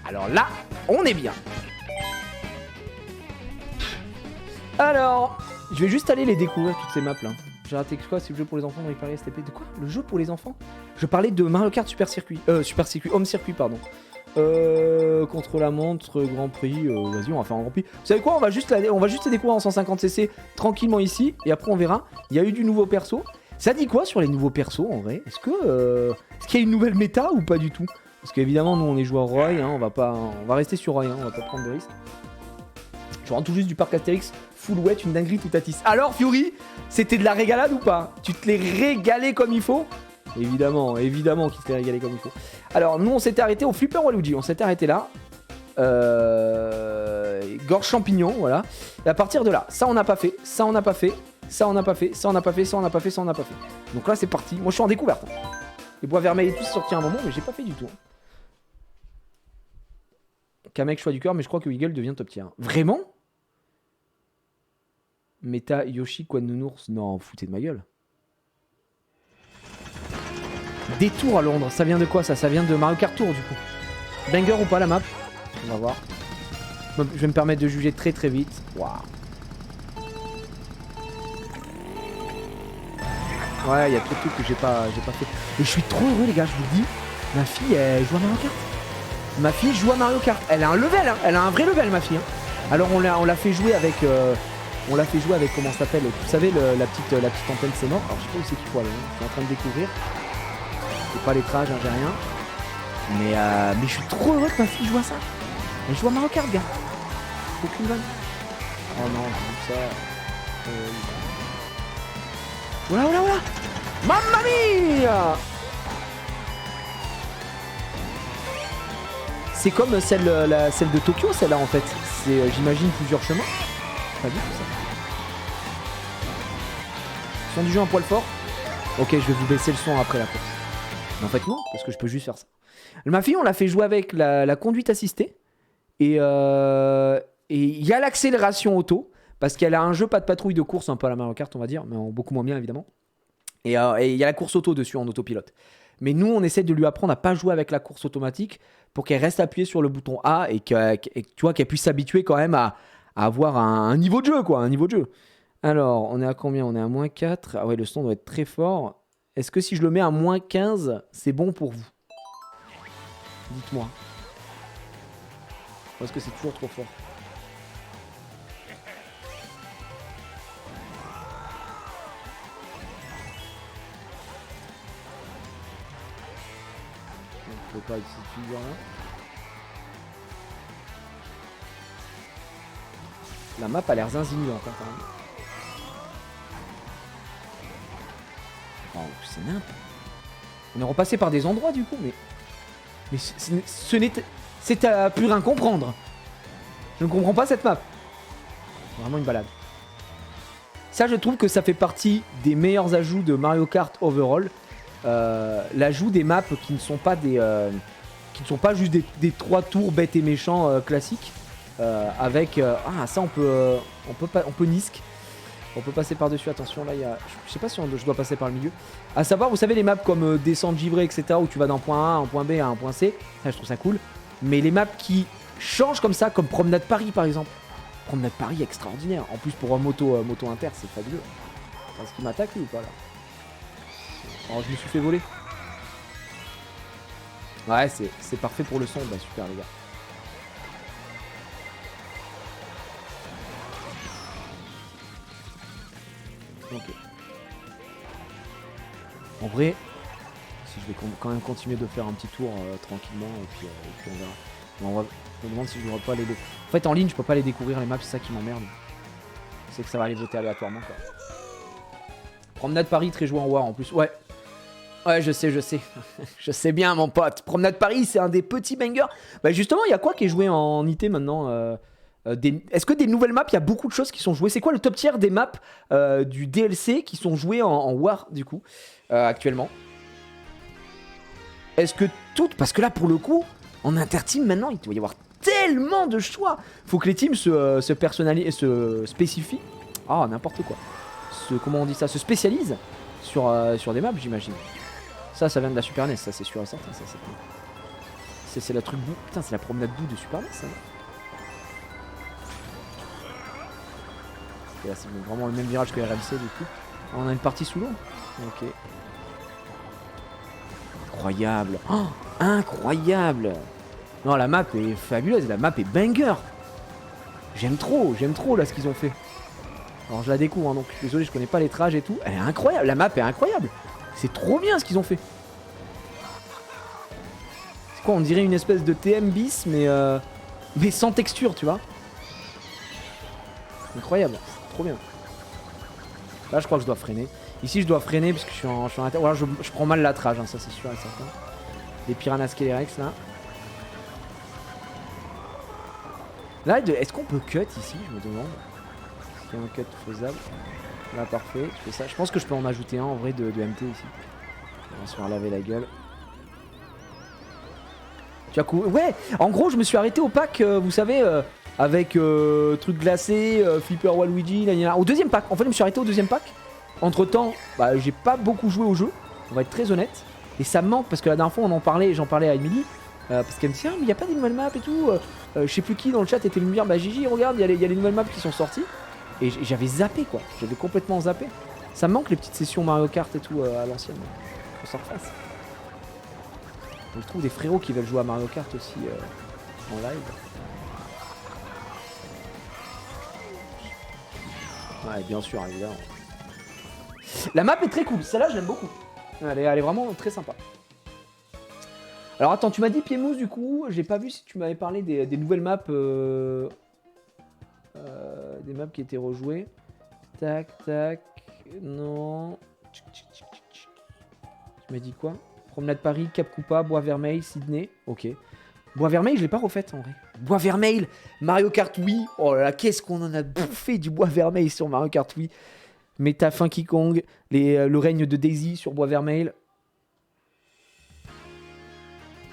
Alors là, on est bien. Alors, je vais juste aller les découvrir toutes ces maps là. J'ai raté quoi? C'est le jeu pour les enfants dans Hyper STP. De quoi? Le jeu pour les enfants? Je parlais de Mario Kart Super Circuit. Home Circuit, pardon. Contre la montre, Grand Prix. Vas-y, on va faire un Grand Prix. Vous savez quoi? On va juste les découvrir en 150cc tranquillement ici. Et après, on verra. Il y a eu du nouveau perso. Ça dit quoi sur les nouveaux persos en vrai? Est-ce qu'il y a une nouvelle méta ou pas du tout? Parce qu'évidemment, nous on est joueur Roy. Hein, on va rester sur Roy. Hein, on va pas prendre de risques. Je rentre tout juste du parc Astérix. Full wet, une dinguerie tout à tisse. Alors Fury, c'était de la régalade ou pas? Tu te l'es régalé comme il faut? Évidemment, évidemment qu'il s'était régalé comme il faut. Alors nous on s'était arrêté au Flipper Waluigi, on s'était arrêté là. Gorge champignon, voilà. Et à partir de là, ça on n'a pas fait, ça on n'a pas fait, ça on n'a pas fait, ça on n'a pas fait, ça on n'a pas fait, ça on n'a pas fait. Donc là c'est parti, moi je suis en découverte. Les bois vermeils et tout c'est sorti à un moment mais j'ai pas fait du tout. Kamek choix du cœur mais je crois que Wiggle devient top tier. Vraiment? Meta Yoshi quoi de nounours? Non, foutez de ma gueule. Détour à Londres, ça vient de quoi ça? Ça vient de Mario Kart Tour du coup. Banger ou pas la map? On va voir. Je vais me permettre de juger très très vite. Waouh. Ouais, il y a trop de trucs que j'ai pas fait. Et je suis trop heureux les gars, je vous le dis. Ma fille elle joue à Mario Kart. Ma fille joue à Mario Kart. Elle a un level, hein. Elle a un vrai level ma fille. Hein. Alors on l'a fait jouer avec... On l'a fait jouer avec, comment ça s'appelle? Vous savez, la petite antenne c'est mort. Alors je sais pas où c'est qu'il faut aller, hein. Je suis en train de découvrir. J'ai pas l'étrage, hein, j'ai rien. Mais je suis trop heureux que ma fille joue à ça. Elle joue à Mario Kart, gars. Aucune vanne. Oh non, j'ai vu ça. Voilà, voilà, voilà. Mamma mia! C'est comme celle de Tokyo, celle-là en fait. C'est, j'imagine, plusieurs chemins. Pas du tout ça. Son du jeu un poil fort. Ok, je vais vous baisser le son après la course. Mais en fait non, parce que je peux juste faire ça. Ma fille, on l'a fait jouer avec la conduite assistée. Et il y a l'accélération auto. Parce qu'elle a un jeu pas de patrouille de course, un peu à la Mario Kart on va dire, mais beaucoup moins bien évidemment. Et il y a la course auto dessus en autopilote. Mais nous, on essaie de lui apprendre à pas jouer avec la course automatique pour qu'elle reste appuyée sur le bouton A et que tu vois, qu'elle puisse s'habituer quand même à avoir un niveau de jeu, quoi, un niveau de jeu. Alors, on est à combien? On est à moins 4. Ah ouais, le son doit être très fort. Est-ce que si je le mets à moins 15, c'est bon pour vous? Dites-moi. Ou est-ce que c'est toujours trop fort? On peut pas utiliser rien. La map a l'air zinzinulante hein, quand même. Oh, c'est nimp. On est repassé par des endroits du coup, mais ce n'était... C'est à plus rien comprendre. Je ne comprends pas cette map. C'est vraiment une balade. Ça, je trouve que ça fait partie des meilleurs ajouts de Mario Kart overall. L'ajout des maps qui ne sont pas qui ne sont pas juste des 3 tours bêtes et méchants classiques. Avec ah ça on peut nisque. On peut passer par dessus, attention là il y a, je sais pas si je dois passer par le milieu. À savoir, vous savez les maps comme descente givrée etc où tu vas d'un point A à un point B à un point C, ça je trouve ça cool. Mais les maps qui changent comme ça, comme Promenade Paris par exemple. Promenade Paris extraordinaire, en plus pour un moto inter c'est fabuleux. Est-ce qu'il m'attaque lui ou pas là? Oh je me suis fait voler. Ouais c'est parfait pour le son, bah super les gars. Ok. En vrai, si je vais quand même continuer de faire un petit tour tranquillement et puis on verra. Bon, je me demande si je devrais pas les découvrir. En fait en ligne je peux pas les découvrir les maps, c'est ça qui m'emmerde. C'est que ça va les voter aléatoirement quoi. Promenade Paris très joué en War en plus. Ouais. Ouais je sais. Je sais bien mon pote. Promenade Paris c'est un des petits bangers. Bah justement il y a quoi qui est joué en IT maintenant est-ce que des nouvelles maps, il y a beaucoup de choses qui sont jouées? C'est quoi le top tier des maps du DLC qui sont jouées en War du coup actuellement? Est-ce que toutes... Parce que là pour le coup, en interteam maintenant, il doit y avoir tellement de choix. Faut que les teams se personnalisent, se spécifient. Ah n'importe quoi. Comment on dit ça? Se spécialisent sur des maps j'imagine. Ça vient de la Super NES, ça c'est sûr et certain. C'est la truc boue. Putain, c'est la promenade boue de Super NES, ça. Et là, c'est vraiment le même virage que RMC, du coup. On a une partie sous l'eau. Ok. Incroyable. Oh, incroyable. Non, la map est fabuleuse. La map est banger. J'aime trop là ce qu'ils ont fait. Alors je la découvre, hein, donc désolé, je connais pas les trages et tout. Elle est incroyable, la map est incroyable. C'est trop bien ce qu'ils ont fait. C'est quoi, on dirait une espèce de TM bis, mais sans texture, tu vois. Incroyable, trop bien. Là, je crois que je dois freiner. Ici, je dois freiner parce que je suis en voilà, je prends mal la trage, hein, ça c'est sûr et certain. Les Piranha Scalerex là. Là, est-ce qu'on peut cut ici? Je me demande. Est-ce qu'il y a un cut faisable? Là, parfait. Je fais ça. Je pense que je peux en ajouter un en vrai de MT ici. On va se faire laver la gueule. Tu as couru. Ouais, en gros, je me suis arrêté au pack, vous savez, avec truc glacé, Flipper Waluigi. Au deuxième pack. En fait, je me suis arrêté au deuxième pack. Entre temps, bah, j'ai pas beaucoup joué au jeu. On va être très honnête. Et ça me manque parce que la dernière fois, on en parlait, j'en parlais à Emily. Parce qu'elle me dit, ah, mais il n'y a pas des nouvelles maps et tout. Je sais plus qui dans le chat était venu me dire, bah Gigi, regarde, il y a les nouvelles maps qui sont sorties. Et j'avais zappé quoi, j'avais complètement zappé. Ça me manque les petites sessions Mario Kart et tout à l'ancienne. Faut s'en refasse. Je trouve des frérots qui veulent jouer à Mario Kart aussi en live. Ouais, bien sûr, évidemment. La map est très cool, celle-là je l'aime beaucoup. Elle est vraiment très sympa. Alors attends, tu m'as dit Pied-Mousse du coup, j'ai pas vu si tu m'avais parlé des nouvelles maps. Des maps qui étaient rejouées. Tac, tac, non. Tu m'as dit quoi? Promenade Paris, Cap Coupa, Bois-Vermeil, Sydney. Ok. Bois-Vermeil, je l'ai pas refaite en vrai. Bois-Vermeil, Mario Kart Wii. Oh là là, qu'est-ce qu'on en a bouffé du Bois-Vermeil sur Mario Kart Wii. Meta Funky Kong, le règne de Daisy sur Bois-Vermeil.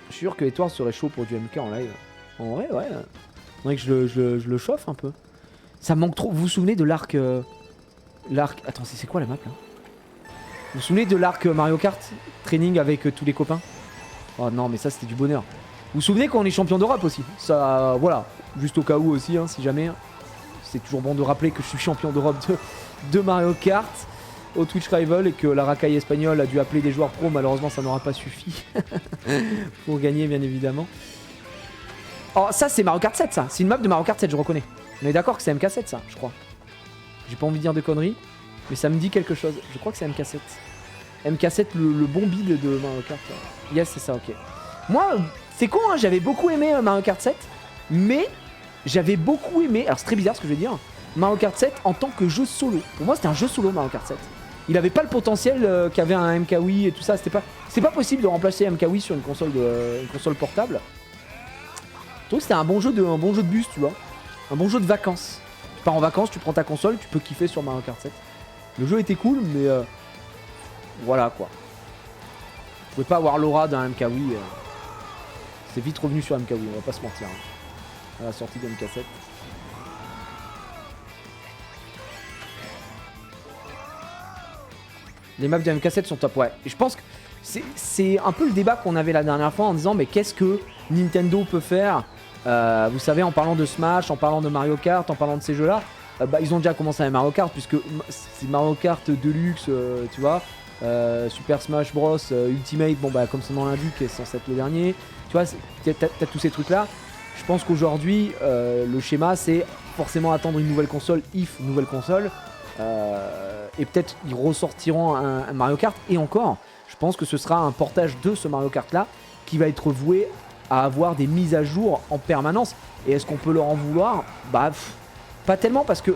Je suis sûr que Edouard serait chaud pour du MK en live. En vrai, ouais. Faudrait que je le chauffe un peu. Ça me manque trop. Vous vous souvenez de l'arc... l'arc... Attends, c'est quoi la map là? Vous vous souvenez de l'arc Mario Kart Training avec tous les copains? Oh non, mais ça c'était du bonheur. Vous vous souvenez qu'on est champion d'Europe aussi? Ça, voilà. Juste au cas où aussi, hein, si jamais. C'est toujours bon de rappeler que je suis champion d'Europe de Mario Kart au Twitch Rival et que la racaille espagnole a dû appeler des joueurs pro. Malheureusement, ça n'aura pas suffi pour gagner, bien évidemment. Oh, ça c'est Mario Kart 7, ça. C'est une map de Mario Kart 7, je reconnais. On est d'accord que c'est MK7, ça, je crois. J'ai pas envie de dire de conneries, mais ça me dit quelque chose. Je crois que c'est MK7. MK7, le bon build de Mario Kart. Yes, c'est ça, ok. Moi, c'est con, hein, j'avais beaucoup aimé Mario Kart 7, mais j'avais beaucoup aimé, alors c'est très bizarre ce que je vais dire, Mario Kart 7 en tant que jeu solo. Pour moi, c'était un jeu solo, Mario Kart 7. Il avait pas le potentiel qu'avait un MK Wii et tout ça. C'est pas possible de remplacer MK Wii sur une console portable. Je trouve que c'était un bon jeu de bus, tu vois. Un bon jeu de vacances. Tu pars en vacances, tu prends ta console, tu peux kiffer sur Mario Kart 7. Le jeu était cool, mais voilà quoi. Tu pouvais pas avoir l'aura d'un MK Wii. C'est vite revenu sur MK Wii, on va pas se mentir. Hein. À la sortie de MK7. Les maps de MK7 sont top, ouais. Et je pense que c'est un peu le débat qu'on avait la dernière fois en disant mais qu'est-ce que Nintendo peut faire? Vous savez, en parlant de Smash, en parlant de Mario Kart, en parlant de ces jeux-là, bah, ils ont déjà commencé avec Mario Kart puisque c'est Mario Kart Deluxe, tu vois, Super Smash Bros Ultimate, bon bah comme son nom l'indique, c'est censé être le dernier. Tu vois, t'as tous ces trucs-là. Je pense qu'aujourd'hui, le schéma, c'est forcément attendre une nouvelle console, nouvelle console. Et peut-être ils ressortiront un Mario Kart. Et encore, je pense que ce sera un portage de ce Mario Kart là qui va être voué à avoir des mises à jour en permanence. Et est-ce qu'on peut leur en vouloir? Bah pas tellement, parce que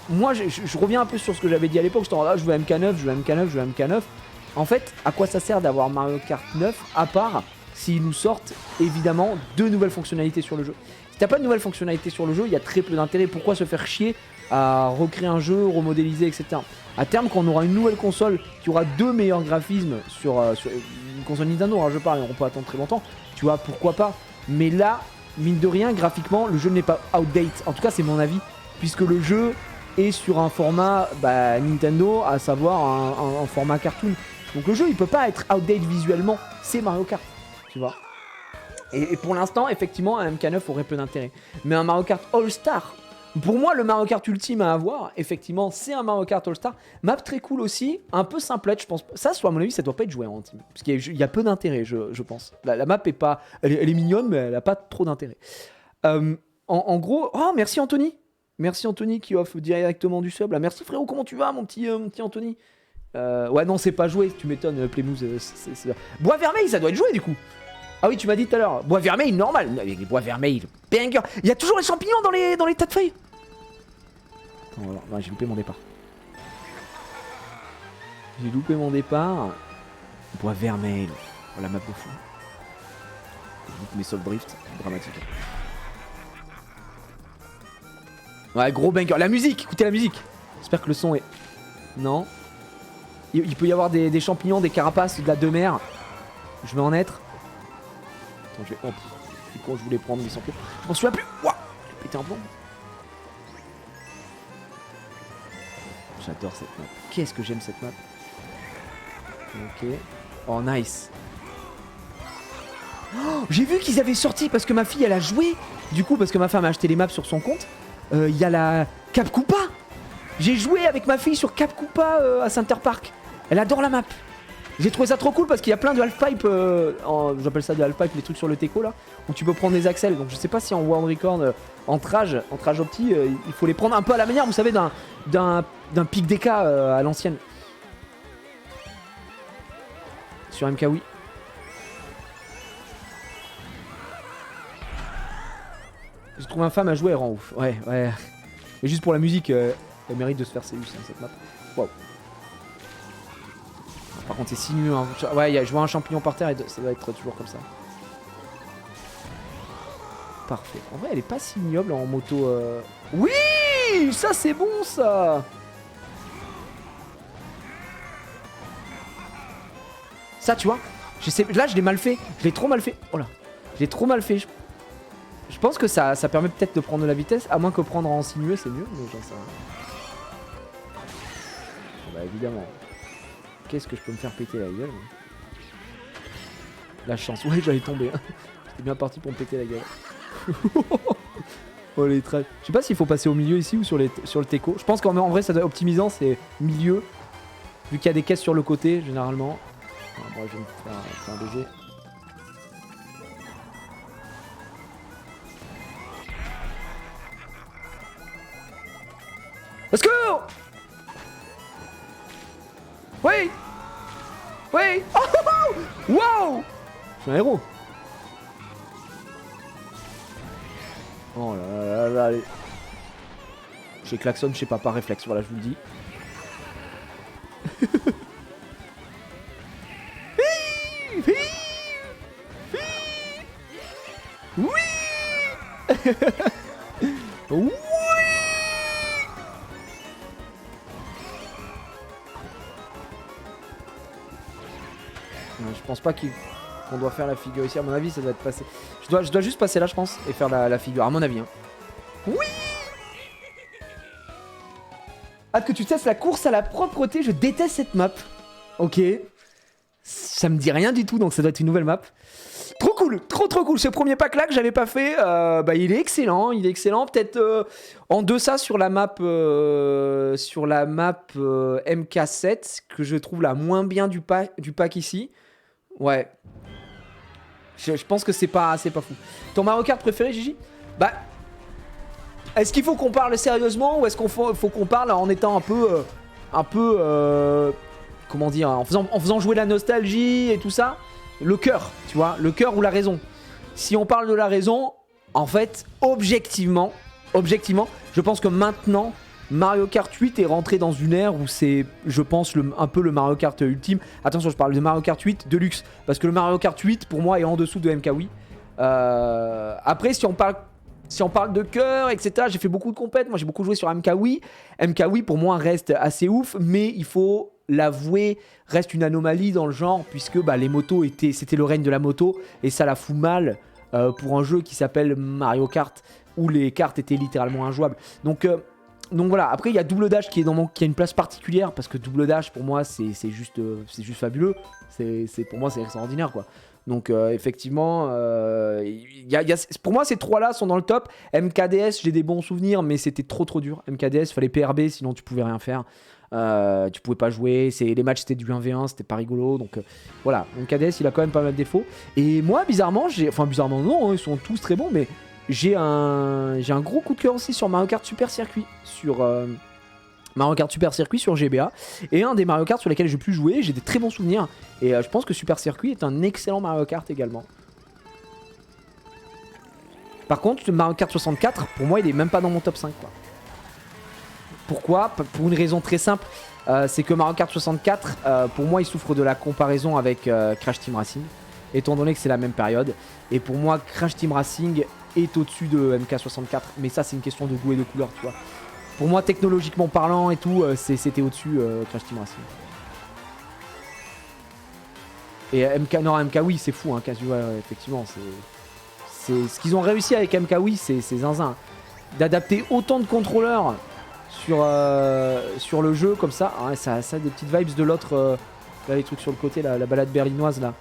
moi je reviens un peu sur ce que j'avais dit à l'époque. J'étais là, je veux MK9, je veux MK9, je veux MK9. En fait, à quoi ça sert d'avoir Mario Kart 9 à part s'ils nous sortent évidemment de nouvelles fonctionnalités sur le jeu? Si t'as pas de nouvelles fonctionnalités sur le jeu, il y a très peu d'intérêt. Pourquoi se faire chier à recréer un jeu, remodéliser, etc. À terme, quand on aura une nouvelle console qui aura 2 meilleurs graphismes sur une console Nintendo, hein, je parle, on peut attendre très longtemps, tu vois, pourquoi pas. Mais là, mine de rien, graphiquement, le jeu n'est pas outdate. En tout cas, c'est mon avis, puisque le jeu est sur un format Nintendo, à savoir un format cartoon. Donc le jeu, il peut pas être outdate visuellement, c'est Mario Kart, tu vois. Et pour l'instant, effectivement, un MK9 aurait peu d'intérêt. Mais un Mario Kart All-Star, pour moi, le Mario Kart ultime à avoir, effectivement, c'est un Mario Kart All-Star. Map très cool aussi, un peu simplette, je pense. Ça, soit à mon avis, ça doit pas être joué en team. Parce qu'il y a peu d'intérêt, je pense. La map est pas... Elle est mignonne, mais elle a pas trop d'intérêt. En gros... Oh, merci Anthony. Merci Anthony qui offre directement du sub. Là. Merci frérot, comment tu vas, mon petit Anthony? Ouais, non, c'est pas joué, tu m'étonnes, Playmouse. Bois Vermeil, ça doit être joué, du coup. Ah oui, tu m'as dit tout à l'heure. Bois vermeil, normal. Les bois vermeil, banger. Il y a toujours les champignons dans les tas de feuilles. Oh, non, j'ai loupé mon départ. J'ai loupé mon départ. Bois vermeil. Oh, la map de fou. Je loupe mes soft drift. Dramatique. Ouais, gros banger. La musique, écoutez la musique. J'espère que le son est... Non. Il peut y avoir des champignons, des carapaces, de la demeure. Je vais en être. Attends, je vais... Oh, je suis con, je voulais prendre, mais sans plus. Je m'en souviens plus. Ouah, j'ai pété un plomb. J'adore cette map. Qu'est-ce que j'aime cette map. Ok. Oh, nice. Oh, j'ai vu qu'ils avaient sorti, parce que ma fille, elle a joué. Du coup, parce que ma femme a acheté les maps sur son compte. Il y a la Cap Koopa. J'ai joué avec ma fille sur Cap Koopa à Center Park. Elle adore la map. J'ai trouvé ça trop cool parce qu'il y a plein de half-pipe, j'appelle ça des half-pipe, les trucs sur le teco là, où tu peux prendre des axels. Donc je sais pas si en World Record, en trage opti, il faut les prendre un peu à la manière, vous savez, d'un pic DK à l'ancienne. Sur MK, oui. J'ai trouvé un femme à jouer, elle rend ouf. Ouais, ouais. Et juste pour la musique, elle mérite de se faire séduire cette map. Waouh. Par contre, c'est sinueux. Hein. Ouais, je vois un champignon par terre et ça doit être toujours comme ça. Parfait. En vrai, elle est pas si ignoble en moto. Oui, ça c'est bon ça. Ça, tu vois, là je l'ai mal fait. Je l'ai trop mal fait. Oh là, je l'ai trop mal fait. Je pense que ça permet peut-être de prendre de la vitesse, à moins que prendre en sinueux, c'est mieux. Mais genre ça. Bah évidemment. Qu'est-ce que je peux me faire péter la gueule? La chance. Ouais, j'allais tomber. Hein. J'étais bien parti pour me péter la gueule. Oh les traits. Je sais pas s'il faut passer au milieu ici ou sur le teco. Je pense qu'en vrai, ça doit être optimisant, c'est milieu. Vu qu'il y a des caisses sur le côté, généralement. Enfin, bon, je vais me faire un baiser. Let's go! Oui! Oui! Oh, oh, oh! Wow! Je suis un héros. Oh là là là là. J'ai klaxon, je sais pas, par réflexe, voilà, je vous le dis. Oui! Oui! Je pense pas qu'on doit faire la figure ici. À mon avis, ça doit être passé. Je dois juste passer là, je pense, et faire la figure. À mon avis. Hein. Oui! Hâte que tu testes la course à la propreté. Je déteste cette map. Ok. Ça me dit rien du tout, donc ça doit être une nouvelle map. Trop cool, trop cool. Ce premier pack là que j'avais pas fait, bah, il est excellent. Il est excellent. Peut-être en deçà sur la map, MK7 que je trouve la moins bien du pack ici. Ouais. Je pense que c'est pas fou. Ton Mario Kart préféré, Gigi? Bah. Est-ce qu'il faut qu'on parle sérieusement ou est-ce qu'on faut qu'on parle en étant un peu. Comment dire? En faisant jouer la nostalgie et tout ça? Le cœur, tu vois? Le cœur ou la raison? Si on parle de la raison, en fait, objectivement, je pense que maintenant. Mario Kart 8 est rentré dans une ère où c'est, je pense, un peu le Mario Kart ultime. Attention, je parle de Mario Kart 8 Deluxe. Parce que le Mario Kart 8, pour moi, est en dessous de MK Wii. Après, si on parle de cœur, etc., j'ai fait beaucoup de compètes. Moi, j'ai beaucoup joué sur MK Wii. MK Wii, pour moi, reste assez ouf. Mais il faut l'avouer, reste une anomalie dans le genre. Puisque bah, les motos, c'était le règne de la moto. Et ça la fout mal pour un jeu qui s'appelle Mario Kart. Où les cartes étaient littéralement injouables. Donc voilà, après il y a Double Dash qui a une place particulière parce que Double Dash pour moi c'est juste fabuleux, pour moi c'est extraordinaire quoi. Donc effectivement, pour moi ces trois-là sont dans le top. MKDS, j'ai des bons souvenirs, mais c'était trop dur. MKDS, fallait PRB, sinon tu pouvais rien faire. Tu pouvais pas jouer, les matchs c'était du 1v1, c'était pas rigolo. Donc voilà, MKDS il a quand même pas mal de défauts. Et moi bizarrement, bizarrement non, hein, ils sont tous très bons, mais j'ai un gros coup de cœur aussi sur Mario Kart Super Circuit. Mario Kart Super Circuit sur GBA, et un des Mario Kart sur lesquels j'ai pu jouer, j'ai des très bons souvenirs, et je pense que Super Circuit est un excellent Mario Kart également. Par contre, le Mario Kart 64, pour moi, il est même pas dans mon top 5, quoi. Pourquoi? Pour une raison très simple, c'est que Mario Kart 64, pour moi, il souffre de la comparaison avec Crash Team Racing, étant donné que c'est la même période, et pour moi, Crash Team Racing est au-dessus de MK64, mais ça, c'est une question de goût et de couleur, tu vois. Pour moi, technologiquement parlant et tout, c'était au-dessus Crash Team Racing. Et MK oui, c'est fou, hein, effectivement. C'est ce qu'ils ont réussi avec MK oui, c'est zinzin. D'adapter autant de contrôleurs sur le jeu comme ça. Ah, ça a des petites vibes de l'autre. Là, les trucs sur le côté, la balade berlinoise là.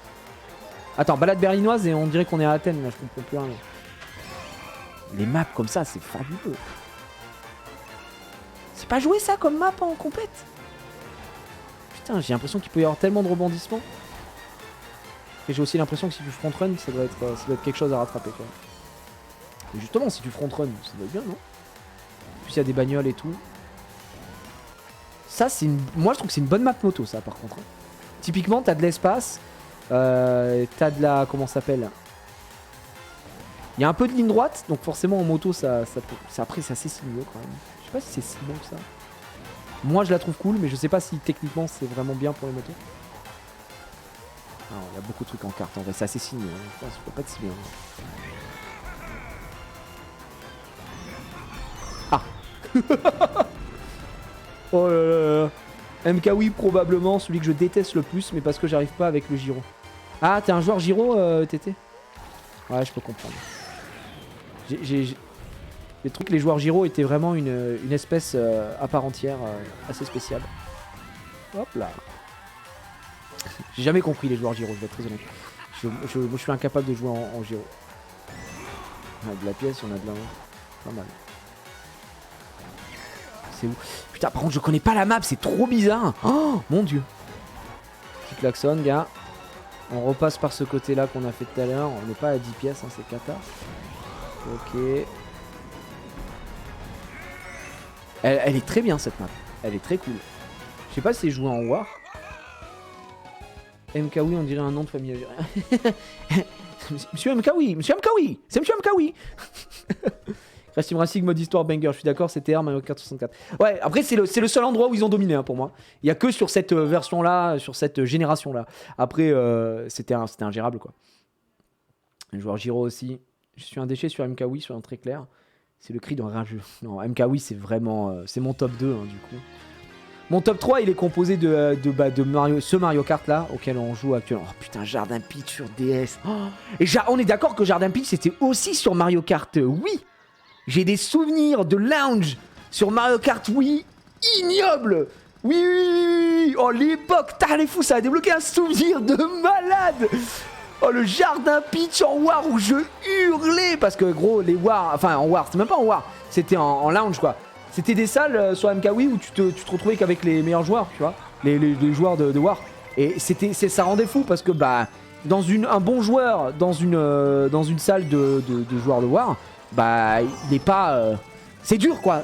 Attends, balade berlinoise et on dirait qu'on est à Athènes, là, je comprends plus rien. Les maps comme ça, c'est fabuleux. C'est pas joué ça comme map en compète? Putain, j'ai l'impression qu'il peut y avoir tellement de rebondissements. Et j'ai aussi l'impression que si tu frontrun, ça doit être quelque chose à rattraper, quoi. Et justement, si tu frontrun, ça doit être bien, non? En plus, il y a des bagnoles et tout. Ça, moi, je trouve que c'est une bonne map moto, ça, par contre. Typiquement, t'as de l'espace. T'as de la... Comment ça s'appelle? Il y a un peu de ligne droite, donc forcément, en moto, après, c'est assez sinueux, quand même. Je sais pas si c'est si bon que ça. Moi je la trouve cool, mais je sais pas si techniquement c'est vraiment bien pour les motos. Il y a beaucoup de trucs en carte en vrai, c'est assez sinueux. Hein. Je pense qu'il faut pas être si bien. Ah. Oh là là là. MK oui, probablement celui que je déteste le plus, mais parce que j'arrive pas avec le gyro. Ah, t'es un joueur gyro, TT? Ouais, je peux comprendre. Les trucs, les joueurs gyro étaient vraiment une espèce à part entière, assez spéciale. Hop là. J'ai jamais compris les joueurs gyro, je vais être très honnête. Je suis incapable de jouer en gyro. On a de la pièce, on a de la... Pas mal. C'est où? Putain, par contre, je connais pas la map, c'est trop bizarre. Oh, mon dieu. Petit klaxon, gars. On repasse par ce côté-là qu'on a fait tout à l'heure. On n'est pas à 10 pièces, hein, c'est cata. Ok. Elle est très bien cette map. Elle est très cool. Je sais pas si c'est joué en War. MKoui, on dirait un nom de famille. Monsieur MKoui, Monsieur MKoui, c'est Monsieur MKoui. Crash Team Racing mode histoire banger, je suis d'accord, c'était Mario Kart 64. Ouais, après c'est le seul endroit où ils ont dominé, hein, pour moi. Il y a que sur cette version-là, sur cette génération-là. Après, c'était ingérable, quoi. Le joueur Giro aussi. Je suis un déchet sur MKoui, soyons très clair. C'est le cri d'un rageux. Non, MKoui, c'est vraiment... c'est mon top 2, hein, du coup. Mon top 3, il est composé de ce Mario Kart là, auquel on joue actuellement. Oh putain, Jardin Peach sur DS. Oh, et on est d'accord que Jardin Peach, c'était aussi sur Mario Kart Wii. J'ai des souvenirs de lounge sur Mario Kart Wii ignoble. Oui. Oh, l'époque, t'as les fous, ça a débloqué un souvenir de malade. Oh, le Jardin Peach en War où je hurlais. Parce que gros, les War, enfin en War, c'était même pas en War, c'était en lounge, quoi. C'était des salles sur MKWii où tu te retrouvais qu'avec les meilleurs joueurs, tu vois, les joueurs de War. Et ça rendait fou parce que bah un bon joueur dans une salle de joueurs de War, bah il n'est pas, c'est dur, quoi.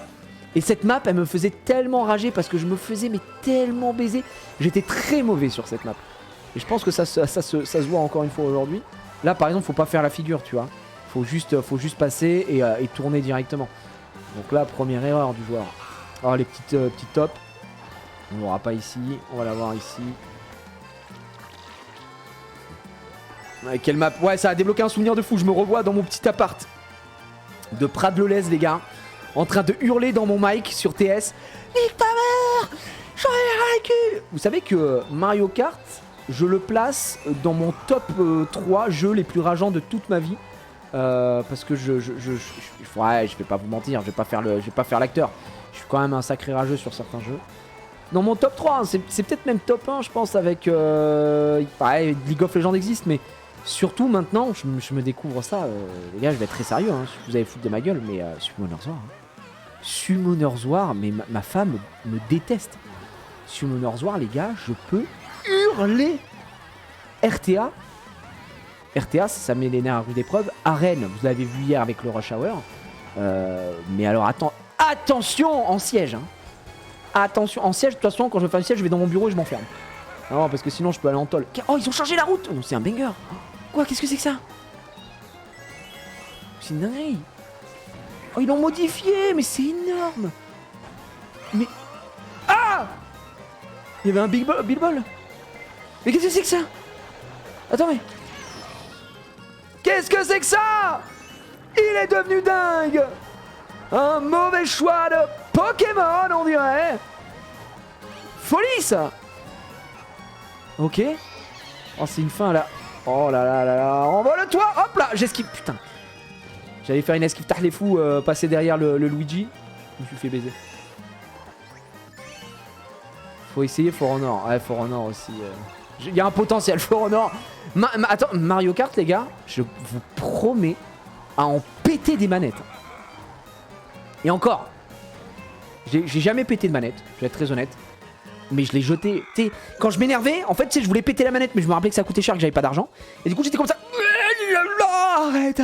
Et cette map, elle me faisait tellement rager parce que je me faisais mais tellement baiser. J'étais très mauvais sur cette map. Et je pense que ça se voit encore une fois aujourd'hui. Là, par exemple, faut pas faire la figure, tu vois. Faut juste passer et tourner directement. Donc là, première erreur du joueur. Alors les petites tops. On l'aura pas ici. On va l'avoir ici. Ouais, quelle map. Ouais, ça a débloqué un souvenir de fou. Je me revois dans mon petit appart de Prades-le-Lez, les gars. En train de hurler dans mon mic sur TS. Nique ta mère! J'en ai rien cul! Vous savez que Mario Kart, je le place dans mon top 3 jeux les plus rageants de toute ma vie. Parce que ouais, je vais pas vous mentir, je vais pas faire l'acteur. Je suis quand même un sacré rageux sur certains jeux. Dans mon top 3, hein, c'est peut-être même top 1, je pense, avec ouais, League of Legends existe, mais Surtout maintenant, je me découvre ça. Les gars, je vais être très sérieux. Hein, vous allez foutre de ma gueule, mais Summoner's War. Hein. Summoner's War, mais ma femme me déteste. Summoner's War, les gars, je peux hurler. RTA, ça met les nerfs à rude épreuve. Arène, vous l'avez vu hier avec le Rush Hour. Mais alors, attention en siège. Hein. Attention, en siège, de toute façon, quand je fais un siège, je vais dans mon bureau et je m'enferme. Non, parce que sinon, je peux aller en tôle. Oh, ils ont changé la route. Oh, c'est un banger. Quoi, qu'est-ce que c'est que ça? C'est une dinguerie. Oh, ils l'ont modifié, mais c'est énorme. Mais... Ah! Il y avait un Big Ball. Mais qu'est-ce que c'est que ça? Attends, mais... Qu'est-ce que c'est que ça? Il est devenu dingue. Un mauvais choix de Pokémon, on dirait. Folie, ça. Ok. Oh, c'est une fin, là. Oh là là là là. Envole-toi. Hop là. J'esquive. Putain. J'allais faire une esquive tard les fous, passer derrière le Luigi. Je me suis fait baiser. Faut essayer For Honor. Ouais, For Honor aussi. Il y a un potentiel For Honor. Attends, Mario Kart, les gars, je vous promets à en péter des manettes. Et encore, j'ai jamais pété de manette, je vais être très honnête. Mais je l'ai jeté. T'sais, quand je m'énervais, en fait, je voulais péter la manette, mais je me rappelais que ça coûtait cher, que j'avais pas d'argent. Et du coup, j'étais comme ça. Arrête.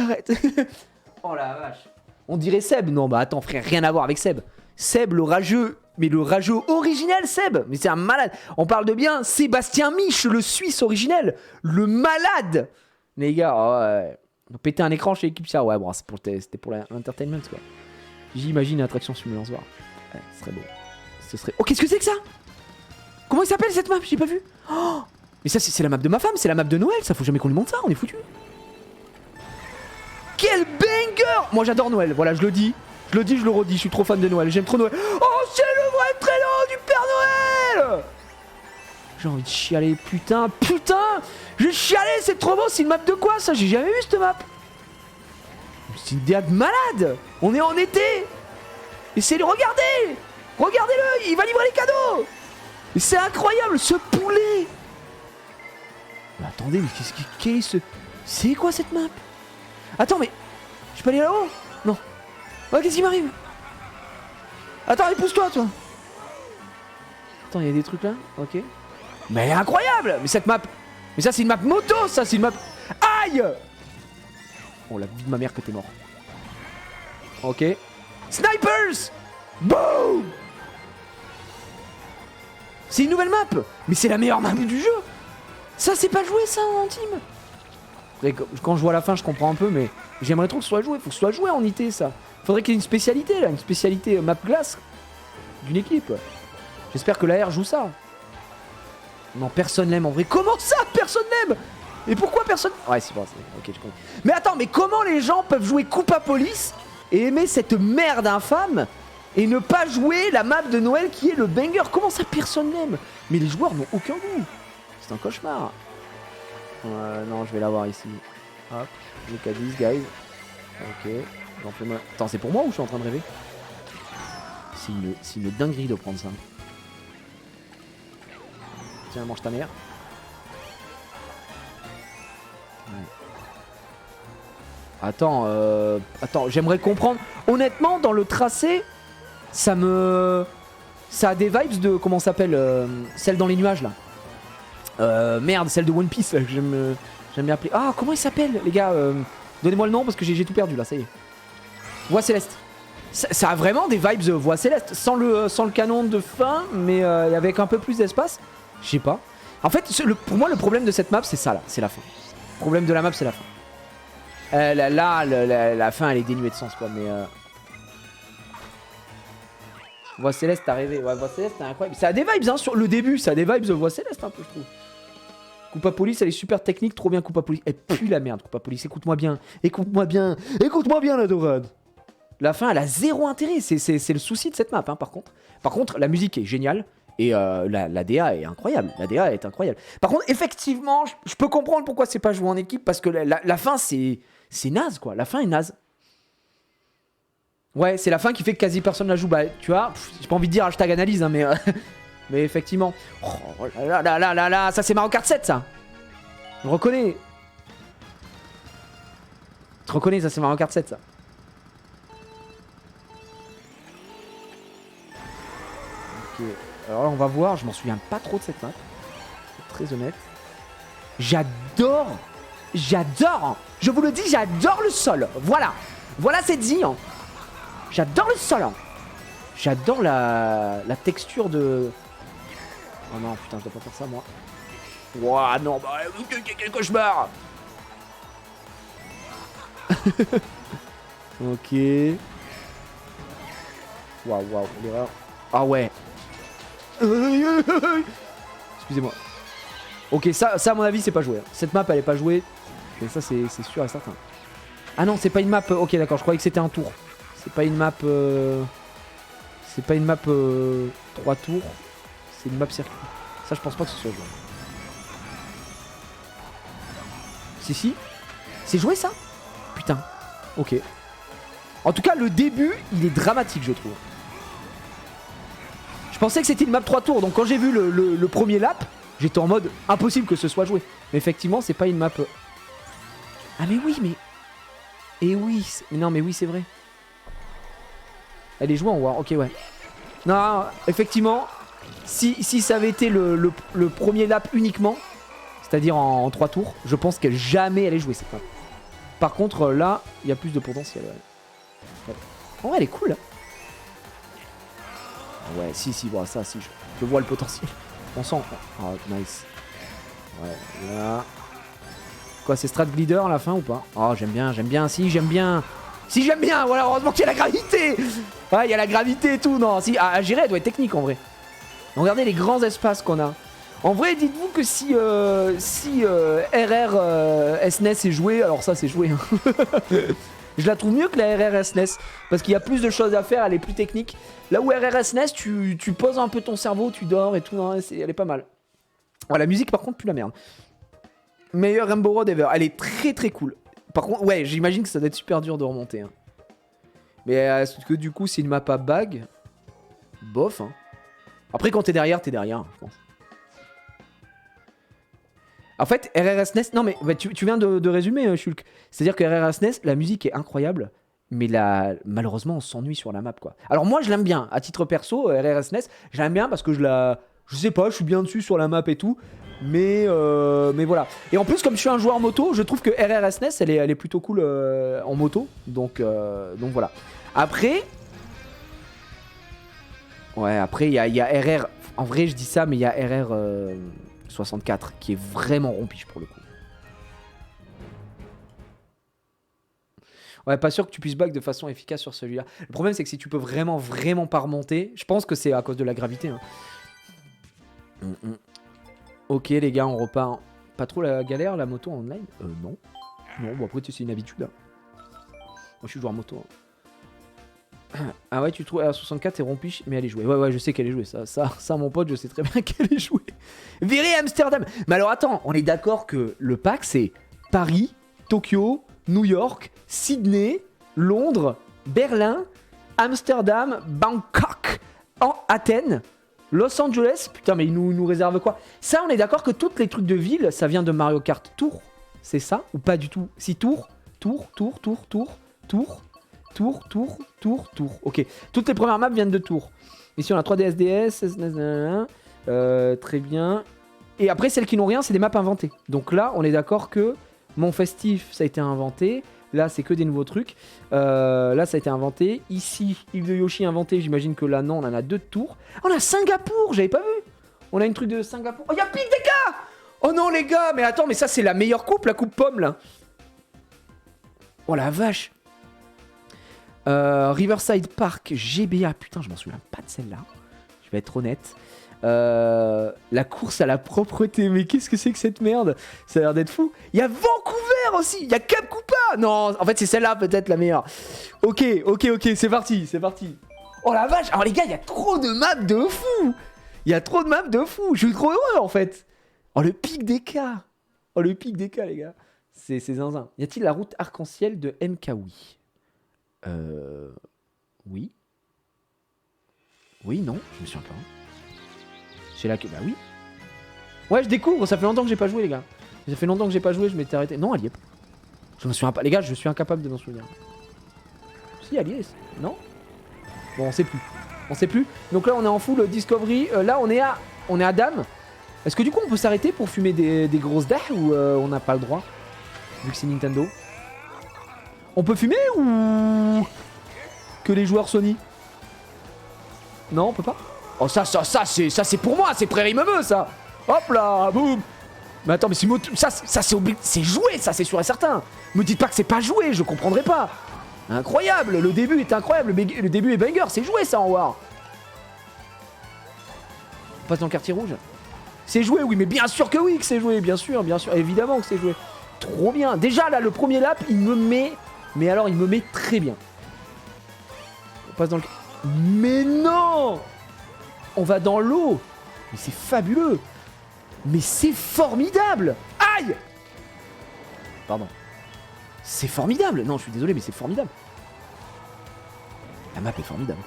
Oh la vache. On dirait Seb. Non, bah attends, frère, rien à voir avec Seb. Seb, le rageux. Mais le rageux originel, Seb. Mais c'est un malade. On parle de bien Sébastien Mich, le Suisse originel. Le malade. Les gars, oh, ouais. Péter un écran chez l'équipe, ça, ouais, bon, c'était pour l'entertainment, quoi. J'imagine une attraction Summoner's War. Ouais, ce serait beau. Ce serait... Oh, qu'est-ce que c'est que ça? Comment il s'appelle cette map? J'ai pas vu. Oh, mais ça, c'est la map de ma femme, c'est la map de Noël, ça, faut jamais qu'on lui montre ça, on est foutu. Quel banger! Moi, j'adore Noël, voilà, je le dis, je le redis, je suis trop fan de Noël, j'aime trop Noël. Oh, c'est le vrai traîneau du Père Noël! J'ai envie de chialer, putain, j'ai chialé, c'est trop beau, c'est une map de quoi, ça? J'ai jamais vu cette map. C'est une idée de malade. On est en été. Essayez-le, regardez-le, il va livrer les cadeaux. C'est incroyable, ce poulet. Mais attendez, mais qu'est-ce que c'est quoi cette map? Attends, mais je peux aller là-haut? Non. Oh, qu'est-ce qui m'arrive? Attends, pousse-toi, toi. Attends, il y a des trucs là. Ok. Mais elle est incroyable. Mais cette map... Mais ça, c'est une map moto, ça, c'est une map... Aïe. Oh, la vie de ma mère que t'es mort. Ok. Snipers. Boom. C'est une nouvelle map. Mais c'est la meilleure map du jeu. Ça, c'est pas joué, ça, en team. Après, quand je vois la fin, je comprends un peu, mais j'aimerais trop que ce soit joué. Faut que ce soit joué en IT, ça. Faudrait qu'il y ait une spécialité, là. Une spécialité map glace d'une équipe. J'espère que l'AR joue ça. Non, personne l'aime en vrai. Comment ça, personne l'aime? Et pourquoi personne... Ouais, c'est bon, ok, je comprends. Mais attends, mais comment les gens peuvent jouer Koopa Police et aimer cette merde infâme et ne pas jouer la map de Noël qui est le banger? Comment ça, personne l'aime? Mais les joueurs n'ont aucun goût. C'est un cauchemar. Non, je vais l'avoir ici. Hop, look at this, guys. Ok, j'en fais moi. Attends, c'est pour moi ou je suis en train de rêver? C'est une dinguerie de prendre ça. Tiens, mange ta mère. Ouais. Attends, j'aimerais comprendre. Honnêtement, dans le tracé, ça a des vibes de... Comment ça s'appelle celle dans les nuages, là. Merde, celle de One Piece, j'aime bien appeler. Ah, comment il s'appelle, les gars donnez-moi le nom, parce que j'ai tout perdu, là, ça y est. Voix Céleste. Ça a vraiment des vibes Voix Céleste. Sans le canon de fin, mais avec un peu plus d'espace. Je sais pas. En fait, pour moi, le problème de cette map, c'est ça, là. C'est la fin. Le problème de la map, c'est la fin. La fin, elle est dénuée de sens, quoi. Mais... Voix Céleste, t'as rêvé. Ouais, Voix Céleste, c'est incroyable. Ça a des vibes, hein, sur le début. Ça a des vibes Voix Céleste, un peu, je trouve. Koopa Police, elle est super technique. Trop bien, Koopa Police. Elle pue la merde, Koopa Police. Écoute-moi bien. Écoute-moi bien, la dorade. La fin, elle a zéro intérêt. C'est le souci de cette map, hein, par contre. Par contre, la musique est géniale. Et la DA est incroyable. La DA est incroyable. Par contre, effectivement, je peux comprendre pourquoi c'est pas joué en équipe. Parce que la fin, c'est naze, quoi. La fin est naze. Ouais, c'est la fin qui fait que quasi personne la joue. Bah, tu vois, j'ai pas envie de dire hashtag analyse, hein, mais... mais effectivement... Oh là là là là là, ça c'est Mario Kart 7, ça. On le reconnaît. Tu te reconnais, ça c'est Mario Kart 7 ça. Ok, alors là on va voir, je m'en souviens pas trop de cette map. Très honnête. J'adore, je vous le dis, j'adore le sol. Voilà, voilà c'est dit. Hein. J'adore le sol. Hein. J'adore la texture de... Oh non, putain, je dois pas faire ça moi. Ouah, non, bah, quel cauchemar. Ok. Waouh, l'erreur. Ah ouais. Excusez-moi. Ok, ça à mon avis, c'est pas joué. Cette map, elle est pas jouée. Et ça, c'est sûr et certain. Ah non, c'est pas une map. Ok, d'accord, je croyais que c'était un tour. C'est pas une map. C'est pas une map 3 tours. C'est une map circuit. Ça, je pense pas que ce soit joué. Si. C'est joué ça? Putain. Ok. En tout cas, le début, il est dramatique, je trouve. Je pensais que c'était une map 3 tours. Donc quand j'ai vu le premier lap, j'étais en mode impossible que ce soit joué. Mais effectivement, c'est pas une map... Ah mais oui, mais... Et oui, mais non, mais oui, c'est vrai. Elle est jouée en War, ok, ouais. Non, effectivement, si ça avait été le premier lap uniquement, c'est-à-dire en 3 tours, je pense qu'elle jamais allait jouer cette map. Par contre, là, il y a plus de potentiel. Ouais. Oh, elle est cool. Hein. Ouais, si, voilà, ça, si, je vois le potentiel. On sent. Oh, nice. Ouais, là. Quoi, c'est Strat Glider à la fin ou pas? Oh, j'aime bien, si, j'aime bien. Si, j'aime bien, voilà, heureusement qu'il y a la gravité. Ouais, il y a la gravité et tout, non. Si, à gérer, elle doit être technique en vrai. Regardez les grands espaces qu'on a. En vrai, dites-vous que si RR SNES est joué, alors ça, c'est joué. Hein. Je la trouve mieux que la RR SNES parce qu'il y a plus de choses à faire, elle est plus technique. Là où RR SNES, tu poses un peu ton cerveau, tu dors et tout, hein, elle est pas mal. Ouais, la musique, par contre, plus la merde. Meilleur Rainbow Road ever. Elle est très très cool. Par contre, ouais, j'imagine que ça doit être super dur de remonter. Hein. Mais est-ce que du coup, c'est une map à bag? Bof. Hein. Après, quand t'es derrière, je pense. En fait, RRSNES... Non, mais bah, tu viens de résumer, Shulk. C'est-à-dire que RRSNES, la musique est incroyable. Mais malheureusement, on s'ennuie sur la map, quoi. Alors moi, je l'aime bien. À titre perso, RRSNES, je l'aime bien parce que je sais pas, je suis bien dessus sur la map et tout. Mais voilà. Et en plus, comme je suis un joueur moto, je trouve que RRSNES, elle est plutôt cool en moto. Donc voilà. Après... Ouais, après, il y a RR... En vrai, je dis ça, mais il y a RR 64 qui est vraiment rompiche pour le coup. Ouais, pas sûr que tu puisses back de façon efficace sur celui-là. Le problème, c'est que si tu peux vraiment pas remonter, je pense que c'est à cause de la gravité. Hein. Ok, les gars, on repart. Pas trop la galère, la moto en online? Non. Non, bon, après, c'est une habitude. Hein. Moi, je suis joueur moto. Hein. Ah ouais, tu trouves la 64 c'est rompiche, mais elle est jouée. Ouais, je sais qu'elle est jouée. Ça, mon pote, je sais très bien qu'elle est jouée. Viré Amsterdam. Mais alors, attends, on est d'accord que le pack, c'est Paris, Tokyo, New York, Sydney, Londres, Berlin, Amsterdam, Bangkok, Athènes, Los Angeles. Putain, mais il nous réserve quoi? Ça, on est d'accord que tous les trucs de ville, ça vient de Mario Kart Tour. C'est ça? Ou pas du tout? Si, Tour. Ok. Toutes les premières maps viennent de Tour. Ici, on a 3DS DS. Très bien. Et après, celles qui n'ont rien, c'est des maps inventées. Donc là, on est d'accord que Mon Festif, ça a été inventé. Là, c'est que des nouveaux trucs. Là, ça a été inventé. Ici, Île de Yoshi inventé. J'imagine que là, non, on en a 2 de Tour. On a Singapour, j'avais pas vu. On a une truc de Singapour. Oh, il y a Pic des gars. Oh non, les gars. Mais attends, mais ça, c'est la meilleure coupe, la coupe pomme, là. Oh la vache. Riverside Park GBA, putain je m'en souviens pas de celle-là, je vais être honnête. La course à la propreté, mais qu'est-ce que c'est que cette merde? Ça a l'air d'être fou. Il y a Vancouver aussi, il y a Cap Koopa. Non, en fait c'est celle-là peut-être la meilleure. Ok, c'est parti. Oh la vache, alors les gars, il y a trop de maps de fou. Je suis trop heureux en fait. Oh le pic des cas. Les gars. C'est zinzin. Y a-t-il la route arc-en-ciel de MKWI? Oui. Oui, non, je me souviens pas. C'est là que... Bah oui. Ouais, je découvre, ça fait longtemps que j'ai pas joué, les gars. Ça fait longtemps que j'ai pas joué, je m'étais arrêté. Non, elle y est pas. Je me souviens pas. Les gars, je suis incapable de m'en souvenir. Si, Alice. Non? Bon, on sait plus. On sait plus. Donc là, on est en full Discovery. Là, on est à Dame. Est-ce que du coup, on peut s'arrêter pour fumer des grosses dailles ou on n'a pas le droit? Vu que c'est Nintendo. On peut fumer ou que les joueurs Sony? Non, on peut pas. Oh, ça c'est pour moi, c'est Prairie Meumeux, ça. Hop là, boum. Mais attends, mais ça c'est joué, ça c'est sûr et certain. Me dites pas que c'est pas joué, je comprendrai pas. Incroyable, le début est incroyable, le début est banger, c'est joué ça en War. On passe dans le quartier rouge. C'est joué, oui, mais bien sûr que oui que c'est joué, bien sûr, évidemment que c'est joué. Trop bien. Déjà là, le premier lap, il me met... Mais alors, il me met très bien. On passe dans le... Mais non! On va dans l'eau. Mais c'est fabuleux. Mais c'est formidable. Aïe! Pardon. C'est formidable. Non, je suis désolé, mais c'est formidable. La map est formidable.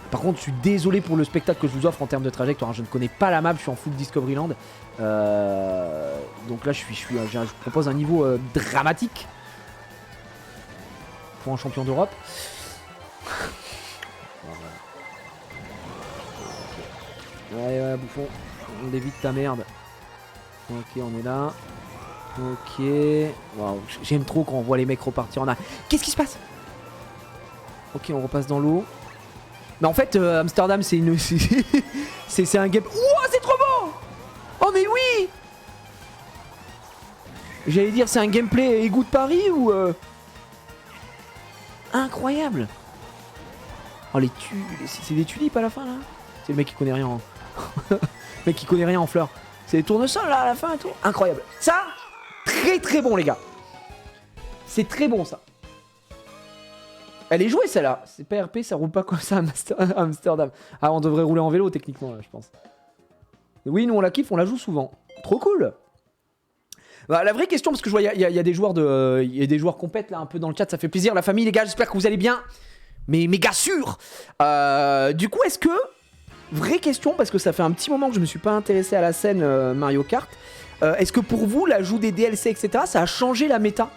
Par contre, je suis désolé pour le spectacle que je vous offre en termes de trajectoire. Je ne connais pas la map, je suis en full Discoveryland. Donc là, je vous propose un niveau dramatique pour un champion d'Europe. Ouais, bouffon. On évite ta merde. Ok, on est là. Ok. Waouh, j'aime trop quand on voit les mecs repartir en a. Qu'est-ce qui se passe? Ok, on repasse dans l'eau. Mais en fait, Amsterdam, c'est une... c'est un game... Ouah, c'est trop beau! Oh, mais oui! J'allais dire, c'est un gameplay égout de Paris ou... Incroyable! Oh, c'est des tulipes à la fin, là? C'est le mec qui connaît rien en... le mec qui connaît rien en fleurs. C'est des tournesols, là, à la fin et tout. Incroyable. Ça, très très bon, les gars. C'est très bon, ça. Elle est jouée celle-là. C'est pas RP, ça roule pas comme ça à Amsterdam. Ah, on devrait rouler en vélo techniquement, là, je pense. Oui, nous on la kiffe, on la joue souvent. Trop cool. Bah, la vraie question, parce que je vois, il y a des joueurs il y a des joueurs compètes là un peu dans le chat, ça fait plaisir. La famille, les gars, j'espère que vous allez bien. Mais méga sûr. Du coup, est-ce que... Vraie question, parce que ça fait un petit moment que je me suis pas intéressé à la scène Mario Kart. Est-ce que pour vous, l'ajout des DLC, etc., ça a changé la méta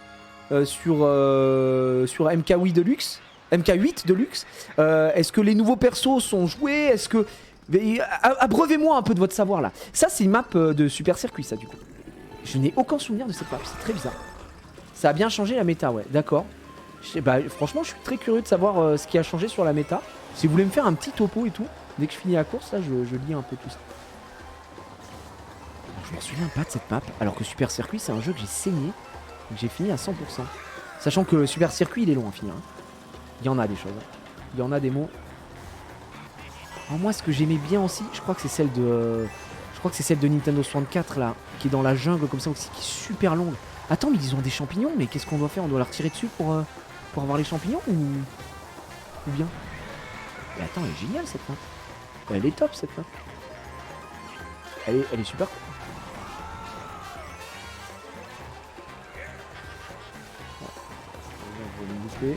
sur MK8 Deluxe, MK8 Deluxe. Est-ce que les nouveaux persos sont joués? Est-ce que... Abreuvez-moi un peu de votre savoir là. Ça c'est une map de Super Circuit, ça, du coup. Je n'ai aucun souvenir de cette map, c'est très bizarre. Ça a bien changé la méta, ouais, d'accord. Bah, franchement, je suis très curieux de savoir ce qui a changé sur la méta. Si vous voulez me faire un petit topo et tout, dès que je finis la course, là, je lis un peu tout ça. Je m'en souviens pas de cette map, alors que Super Circuit, c'est un jeu que j'ai saigné. Donc j'ai fini à 100%. Sachant que Super Circuit, il est long à finir. Hein. Il y en a des choses. Hein. Il y en a des mots. Alors moi, ce que j'aimais bien aussi, je crois que c'est celle de... Je crois que c'est celle de Nintendo 64, là, qui est dans la jungle, comme ça, aussi, qui est super longue. Attends, mais ils ont des champignons, mais qu'est-ce qu'on doit faire? On doit leur tirer dessus pour avoir les champignons ou bien? Mais attends, elle est géniale, cette map. Elle est top, cette map. Elle est super cool. Je vais me louper.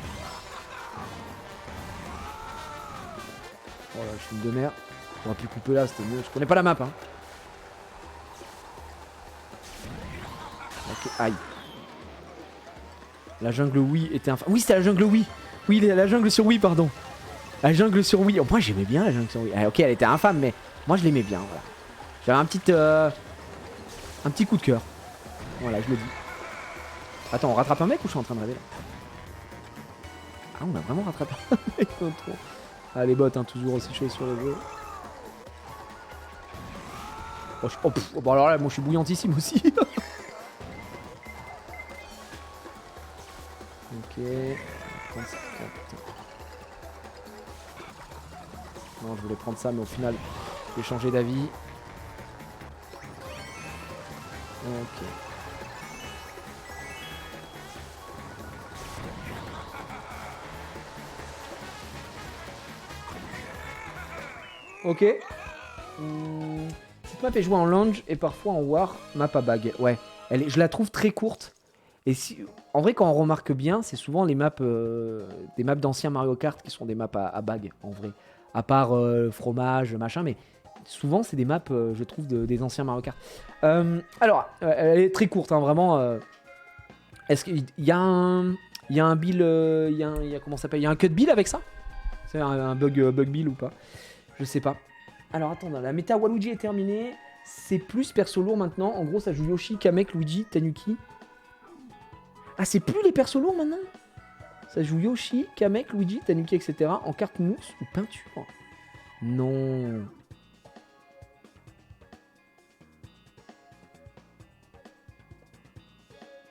Oh là, je suis de mer. On aurait pu couper là, c'était mieux. Je connais pas la map, hein. Ok, aïe. La jungle Wii était Oui, c'était la jungle Wii. Oui, la jungle sur Wii, pardon. La jungle sur Wii. Oh, moi, j'aimais bien la jungle sur Wii. Ah, ok, elle était infâme, mais moi, je l'aimais bien. Voilà. J'avais un petit coup de cœur. Voilà, je le dis. Attends, on rattrape un mec ou je suis en train de rêver là? Ah, on a vraiment rattrapé un mec. Ah, les bots, hein, toujours aussi chaud sur le jeu. Oh, bon, alors là, moi, je suis bouillantissime aussi. Ok. Non, je voulais prendre ça, mais au final, j'ai changé d'avis. Ok. Ok. Cette map est jouée en lounge et parfois en war, map à bag. Ouais, je la trouve très courte. Et si, en vrai, quand on remarque bien, c'est souvent les maps, des maps d'anciens Mario Kart qui sont des maps à bag, en vrai. À part fromage, machin, mais souvent c'est des maps, je trouve, des anciens Mario Kart. Alors, elle est très courte, hein, vraiment. Est-ce qu'il y a un... Il y a un build... il y a comment ça s'appelle? Il y a un cut build avec ça? C'est un bug build ou pas? Je sais pas. Alors attends, la méta Waluigi est terminée. C'est plus perso lourd maintenant. En gros, ça joue Yoshi, Kamek, Luigi, Tanuki. Ah, c'est plus les persos lourds maintenant? Ça joue Yoshi, Kamek, Luigi, Tanuki, etc. en carte mousse ou peinture? Non.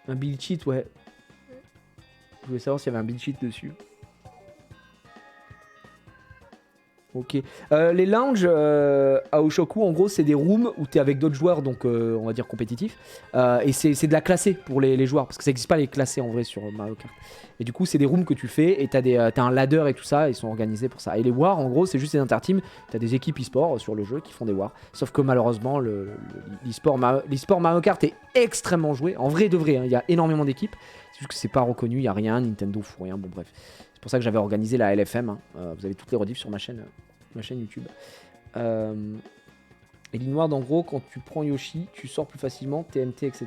Un build cheat, ouais. Je voulais savoir s'il y avait un build cheat dessus. Ok. Les lounges à Oshoku, en gros, c'est des rooms où tu es avec d'autres joueurs, donc on va dire compétitifs. Et c'est de la classée pour les joueurs, parce que ça n'existe pas les classés en vrai sur Mario Kart. Et du coup, c'est des rooms que tu fais, et t'as un ladder et tout ça, ils sont organisés pour ça. Et les wars, en gros, c'est juste des interteams. T'as des équipes e-sport sur le jeu qui font des wars. Sauf que malheureusement, l'e-sport Mario Kart est extrêmement joué. En vrai de vrai, il y a énormément d'équipes. C'est juste que c'est pas reconnu, il n'y a rien, Nintendo fout rien, bon bref. C'est pour ça que j'avais organisé la LFM. Hein. Vous avez toutes les rediffs sur ma chaîne YouTube. Et l'Inward, en gros, quand tu prends Yoshi, tu sors plus facilement, TNT, etc.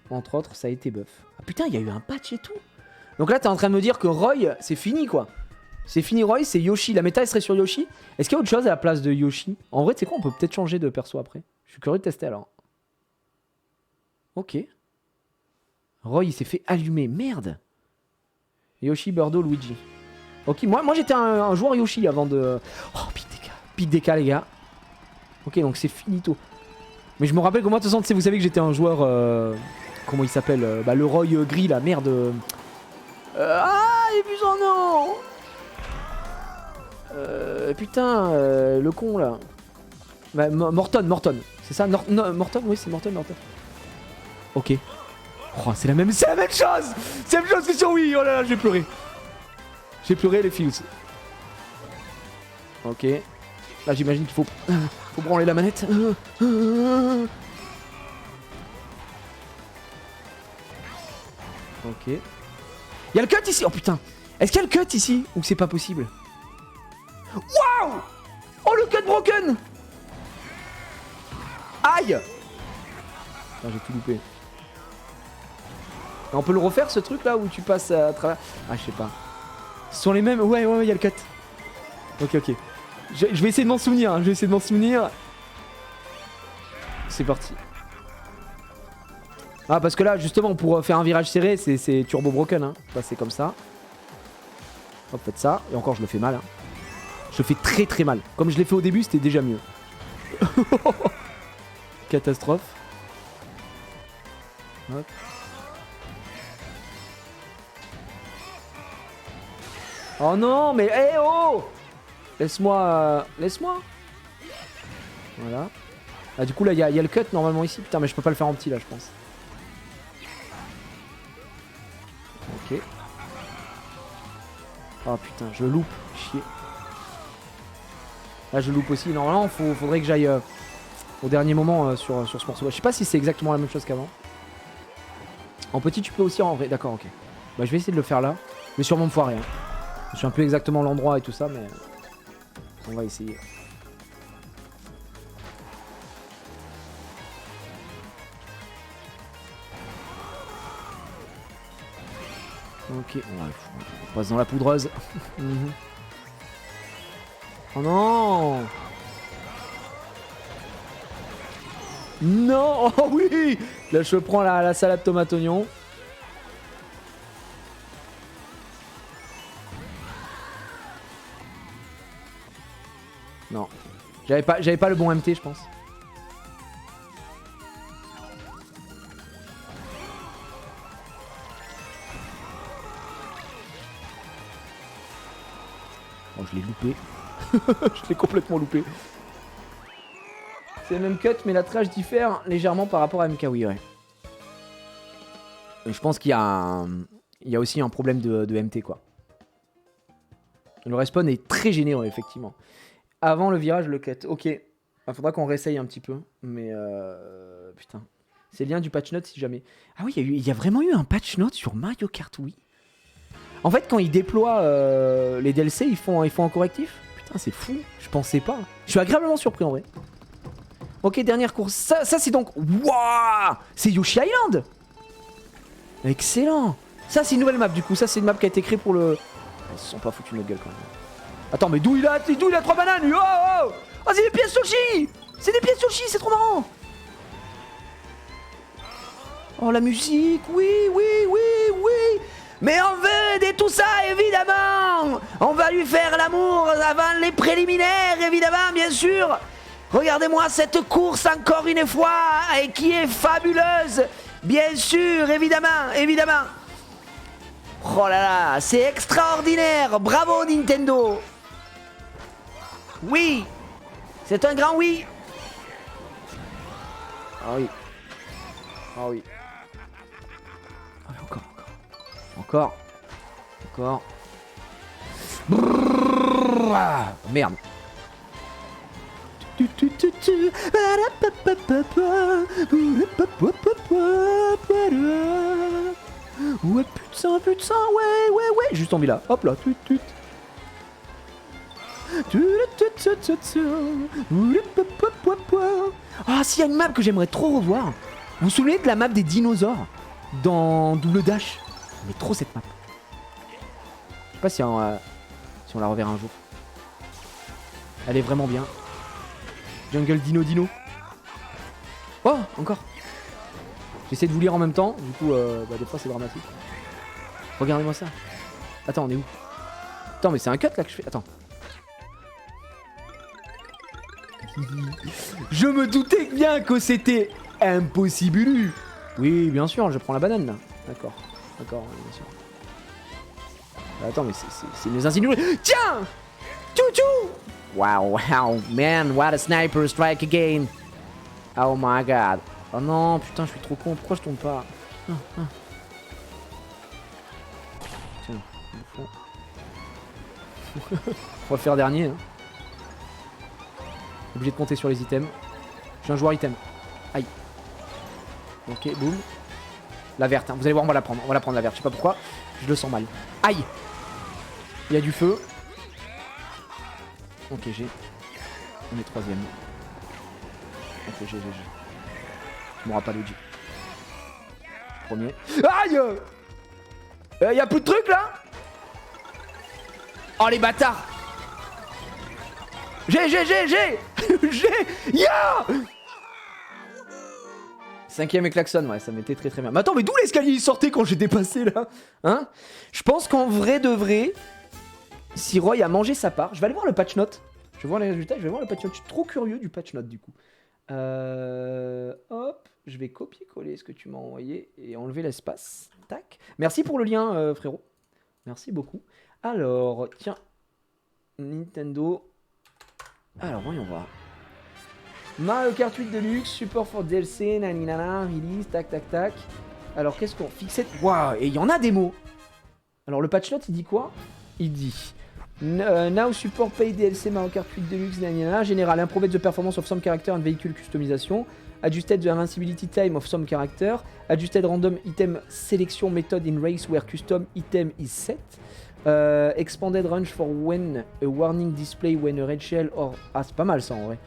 Entre autres, ça a été buff. Ah putain, il y a eu un patch et tout. Donc là, t'es en train de me dire que Roy, c'est fini quoi. C'est fini Roy, c'est Yoshi. La méta, elle serait sur Yoshi. Est-ce qu'il y a autre chose à la place de Yoshi? En vrai, tu sais quoi, on peut peut-être changer de perso après. Je suis curieux de tester alors. Ok. Roy, il s'est fait allumer. Merde. Yoshi, Birdo, Luigi. Ok, moi j'étais un joueur Yoshi avant de... Oh, pic DK les gars. Ok, donc c'est finito. Mais je me rappelle que moi, de toute façon, vous savez que j'étais un joueur... comment il s'appelle le Roy gris, la merde. Ah, il est plus son nom. Putain, le con, là. Bah, Morton. C'est ça Morton, oui, c'est Morton. Ok. Oh, c'est la même chose. C'est la même chose que sur Wii. Oh là là, j'ai pleuré. J'ai pleuré les fils. Ok. Là j'imagine qu'il faut branler la manette. Ok. Il y a le cut ici. Oh putain. Est-ce qu'il y a le cut ici? Ou c'est pas possible? Waouh. Oh le cut broken. Aïe. Putain, j'ai tout loupé. On peut le refaire ce truc là où tu passes à travers. Ah je sais pas. Ce sont les mêmes. Ouais, il y a le cut. Ok. Je vais essayer de m'en souvenir. C'est parti. Ah, parce que là, justement, pour faire un virage serré, c'est turbo broken. Hein. Passer comme ça. Hop, faites ça. Et encore, je le fais mal. Hein. Je le fais très très mal. Comme je l'ai fait au début, c'était déjà mieux. Catastrophe. Hop. Oh non, mais hey oh! Laisse-moi. Voilà. Ah, du coup, là, il y a le cut normalement ici. Putain, mais je peux pas le faire en petit là, je pense. Ok. Oh putain, je loupe. Chier. Là, je loupe aussi. Normalement, faudrait que j'aille au dernier moment sur ce morceau. Je sais pas si c'est exactement la même chose qu'avant. En petit, tu peux aussi en vrai. D'accord, ok. Bah, je vais essayer de le faire là. Je vais sûrement me foirer. Hein. Je sais un peu exactement l'endroit et tout ça, mais on va essayer. Ok, on passe dans la poudreuse. Oh non! Non! Oh oui! Là je prends la salade tomate oignon. Non. J'avais pas le bon MT je pense. Oh, je l'ai loupé. Je l'ai complètement loupé. C'est le même cut, mais la trash diffère légèrement par rapport à MK, oui, ouais. Et je pense qu'il y a aussi un problème de MT, quoi. Le respawn est très généreux, effectivement. Avant le virage, le cut. Ok. Il faudra qu'on réessaye un petit peu. Mais putain. C'est bien du patch note si jamais. Ah oui, il y a vraiment eu un patch note sur Mario Kart Wii. En fait, quand ils déploient les DLC, ils font un correctif. Putain, c'est fou. Je pensais pas. Je suis agréablement surpris en vrai. Ok, dernière course. Ça c'est donc... Waouh! C'est Yoshi Island! Excellent. Ça, c'est une nouvelle map, du coup. Ça, c'est une map qui a été créée pour le... Ils se sont pas foutus de notre gueule, quand même. Attends, mais d'où il a 3 bananes, lui? Oh, oh, oh, c'est des pièces sushi. C'est des pièces sushi, c'est trop marrant. Oh, la musique, oui, oui, oui, oui. Mais on veut de tout ça, évidemment. On va lui faire l'amour avant les préliminaires, évidemment, bien sûr. Regardez-moi cette course encore une fois, et qui est fabuleuse. Bien sûr, évidemment, évidemment. Oh là là, c'est extraordinaire. Bravo, Nintendo. Oui. C'est un grand oui. Ah oui. Ah oui. Ah, encore, encore. Encore. Brrr, ah, merde. Ouais, putain, putain, ouais. Juste en là. Hop là, tut. Ah, s'il y a une map que j'aimerais trop revoir. Vous vous souvenez de la map des dinosaures dans Double Dash? Mais trop cette map. Je sais pas si on la reverra un jour. Elle est vraiment bien. Jungle Dino. Oh, encore. J'essaie de vous lire en même temps. Du coup, des fois c'est dramatique. Regardez-moi ça. Attends, on est où? Attends, mais c'est un cut là que je fais. Attends. Je me doutais bien que c'était impossible. Oui, bien sûr, je prends la banane là. D'accord, bien sûr. Attends, mais c'est mes insinuations. Tiens! Tchou! Wow, man, what a sniper strike again. Oh my god. Oh non, putain, je suis trop con. Pourquoi je tombe pas? Tiens, on va faire dernier. Hein. Obligé de compter sur les items. Je suis un joueur item. Aïe. Ok, boum. La verte, hein. Vous allez voir, on va la prendre. On va la prendre la verte. Je sais pas pourquoi. Je le sens mal. Aïe. Il y a du feu. Ok, G. On est troisième. Ok, G. Tu m'auras pas le G. Premier. Aïe. Y a plus de trucs là? Oh les bâtards. J'ai ya. Cinquième et klaxon, ouais, ça m'était très bien. Mais attends, mais d'où l'escalier il sortait quand j'étais passé là? Hein? Je pense qu'en vrai de vrai, si Roy a mangé sa part, je vais aller voir le patch note. Je vais voir les résultats, je vais voir le patch note. Je suis trop curieux du patch note du coup. Hop, je vais copier-coller ce que tu m'as envoyé et enlever l'espace. Tac. Merci pour le lien, frérot. Merci beaucoup. Alors, tiens. Nintendo. Alors, voyons voir. Mario Kart 8 Deluxe, support for DLC, naninana, release, tac. Alors, qu'est-ce qu'on... Fixette... Waouh, et il y en a des mots. Alors, le patch note, il dit quoi? Il dit... now support pay DLC Mario Kart 8 Deluxe, naninana, général, improved the performance of some character and vehicle customization, adjusted the invincibility time of some character, adjusted random item selection method in race where custom item is set, expanded range for when a warning display when a red shell or... Ah, c'est pas mal ça en vrai.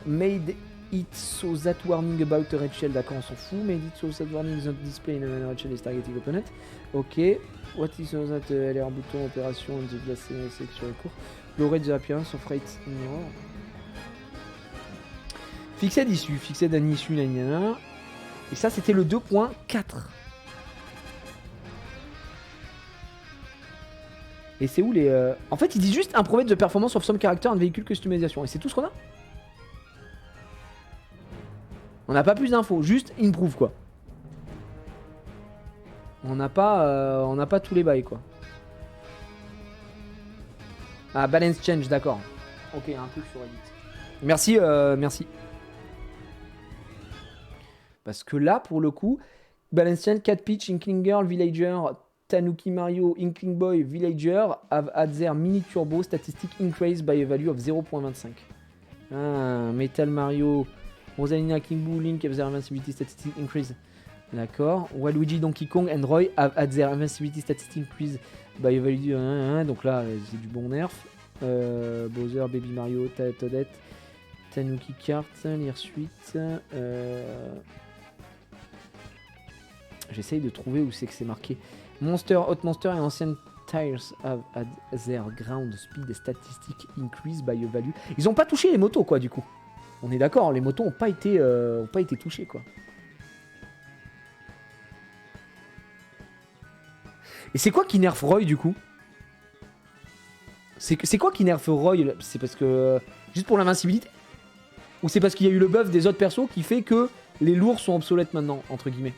Made it so that warning about a red shell, d'accord, on s'en fout. Made it so that warning is not displayed when a red shell is targeting opponent. Ok. What is so that LR bouton opération on the glass section court. Lower the appearance of right mirror. Fixed issue, fixed an issue, nanana. Et ça c'était le 2.4. Et c'est où les... En fait, il dit juste improved the performance of some character and vehicle customization. Et c'est tout ce qu'on a? On n'a pas plus d'infos, juste improve quoi. On n'a pas tous les bails quoi. Ah, balance change, d'accord. Ok, un truc sur Reddit. Merci, merci. Parce que là, pour le coup, balance change, Cat Peach, Inkling Girl, Villager, Tanuki Mario, Inkling Boy, Villager have had their mini turbo statistic increased by a value of 0.25. Ah, Metal Mario, Rosalina, King Boo, Link have their invincibility statistic increase. D'accord. Waluigi, Donkey Kong and Roy have had their invincibility statistic increase by a value of... Donc là, c'est du bon nerf. Bowser, Baby Mario, Toadette, Tanuki Kart, lire suite. J'essaye de trouver où c'est que c'est marqué. Monster, Hot Monster et Ancient Tires have had their ground speed statistics increased by a value. Ils ont pas touché les motos quoi du coup. On est d'accord, les motos ont pas été touchées quoi. Et c'est quoi qui nerf Roy du coup? C'est quoi qui nerf Roy? C'est parce que... juste pour l'invincibilité? Ou c'est parce qu'il y a eu le buff des autres persos qui fait que les lourds sont obsolètes maintenant, entre guillemets?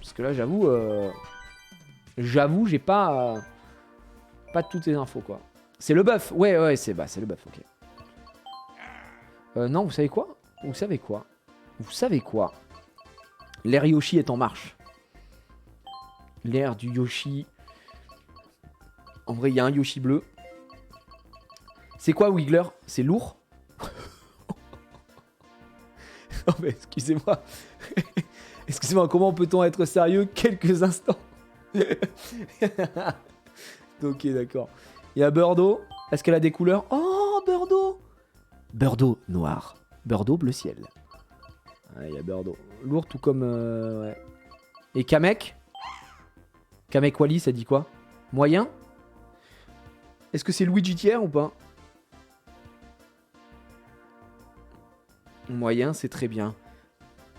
Parce que là j'avoue, j'ai pas toutes les infos quoi. C'est le buff, ouais, c'est le buff, ok. Non, vous savez quoi? Vous savez quoi? L'air Yoshi est en marche. L'air du Yoshi. En vrai, il y a un Yoshi bleu. C'est quoi Wiggler? C'est lourd? Oh mais excusez-moi. Excusez-moi, comment peut-on être sérieux quelques instants? Ok, d'accord. Il y a Birdo. Est-ce qu'elle a des couleurs? Oh, Birdo! Birdo noir. Birdo bleu ciel. Ah, il y a Birdo. Lourd tout comme... ouais. Et Kamek? Kamek Wally, ça dit quoi? Moyen? Est-ce que c'est Luigi tiers ou pas? Moyen, c'est très bien.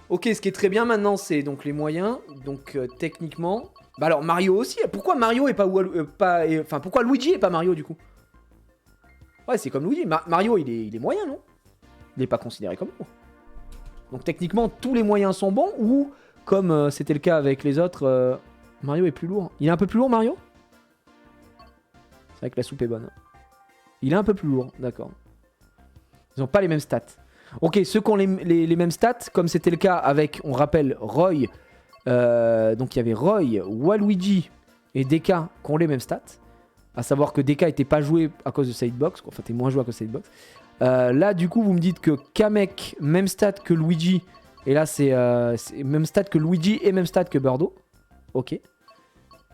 Ok, ce qui est très bien maintenant, c'est donc les moyens. Donc techniquement... Bah alors Mario aussi. Pourquoi Mario est pas... pourquoi Luigi est pas Mario du coup? Ouais, c'est comme Luigi. Mario, il est moyen, non? Il est pas considéré comme lourd. Donc techniquement, tous les moyens sont bons ou, comme c'était le cas avec les autres, Mario est plus lourd. Il est un peu plus lourd, Mario? C'est vrai que la soupe est bonne. Il est un peu plus lourd, d'accord. Ils n'ont pas les mêmes stats. Ok, ceux qui ont les mêmes stats, comme c'était le cas avec, on rappelle, Roy. Donc il y avait Roy, Waluigi et Deka qui ont les mêmes stats. À savoir que Deka n'était pas joué à cause de Sidebox. Enfin, t'es moins joué à cause de Sidebox. Là, du coup, vous me dites que Kamek, même stat que Luigi. Et là, c'est même stat que Luigi et même stat que Birdo. Ok.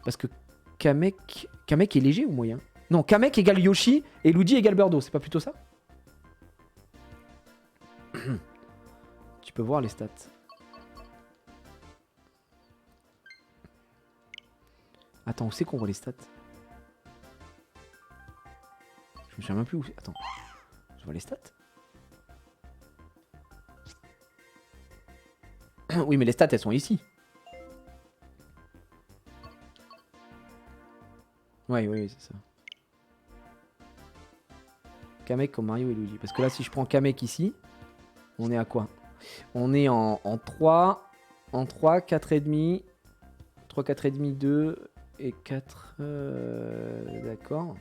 Parce que Kamek est léger ou moyen? Non, Kamek égale Yoshi et Luigi égale Birdo. C'est pas plutôt ça? Tu peux voir les stats. Attends, où c'est qu'on voit les stats? Je me souviens même plus où c'est. Attends. Je vois les stats. Oui, mais les stats, elles sont ici. Oui, c'est ça. Kamek comme Mario et Luigi. Parce que là, si je prends Kamek ici, on est à quoi? On est en 3. En 3, 4,5. 3, 4,5, 2 et 4. D'accord.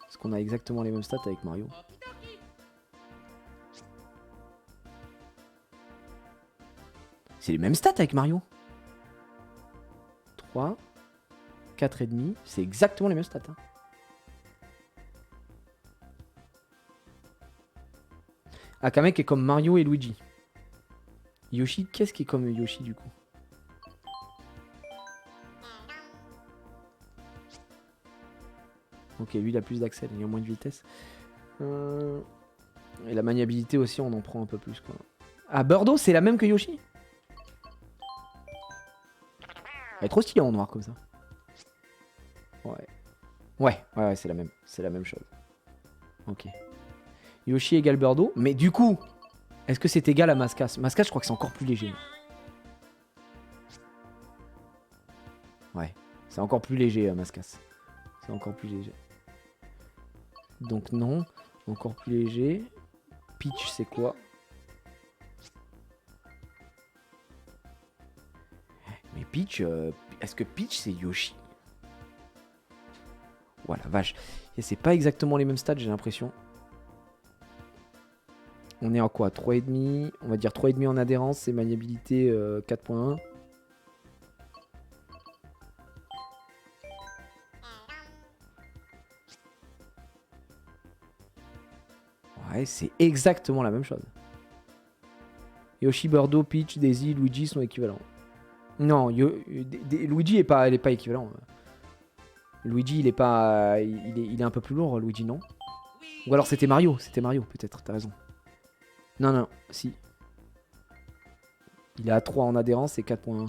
Est-ce qu'on a exactement les mêmes stats avec Mario? C'est les mêmes stats avec Mario. 3, 4,5. C'est exactement les mêmes stats. Hein. Ah, Kamek est comme Mario et Luigi. Yoshi, qu'est-ce qui est comme Yoshi du coup? Ok, lui il a plus d'accès, il a moins de vitesse. Et la maniabilité aussi, on en prend un peu plus quoi. Ah, Birdo, c'est la même que Yoshi? Elle est trop stylée en noir comme ça. Ouais, c'est la même. C'est la même chose. Ok. Yoshi égale Birdo. Mais du coup, est-ce que c'est égal à Mascas? Mascas, je crois que c'est encore plus léger. Ouais, c'est encore plus léger, Mascas. C'est encore plus léger. Donc non, encore plus léger. Peach, c'est quoi? Mais Peach, est-ce que Peach, c'est Yoshi? Voilà, vache. Et c'est pas exactement les mêmes stats, j'ai l'impression. On est en quoi? 3,5. On va dire 3,5 en adhérence et maniabilité 4.1. Ouais, c'est exactement la même chose. Yoshi, Birdo, Peach, Daisy, Luigi sont équivalents. Non, Luigi est pas équivalent. Luigi, il est pas... Il est un peu plus lourd, Luigi, non? Ou alors c'était Mario peut-être, t'as raison. Non, si. Il est à 3 en adhérence et 4.1.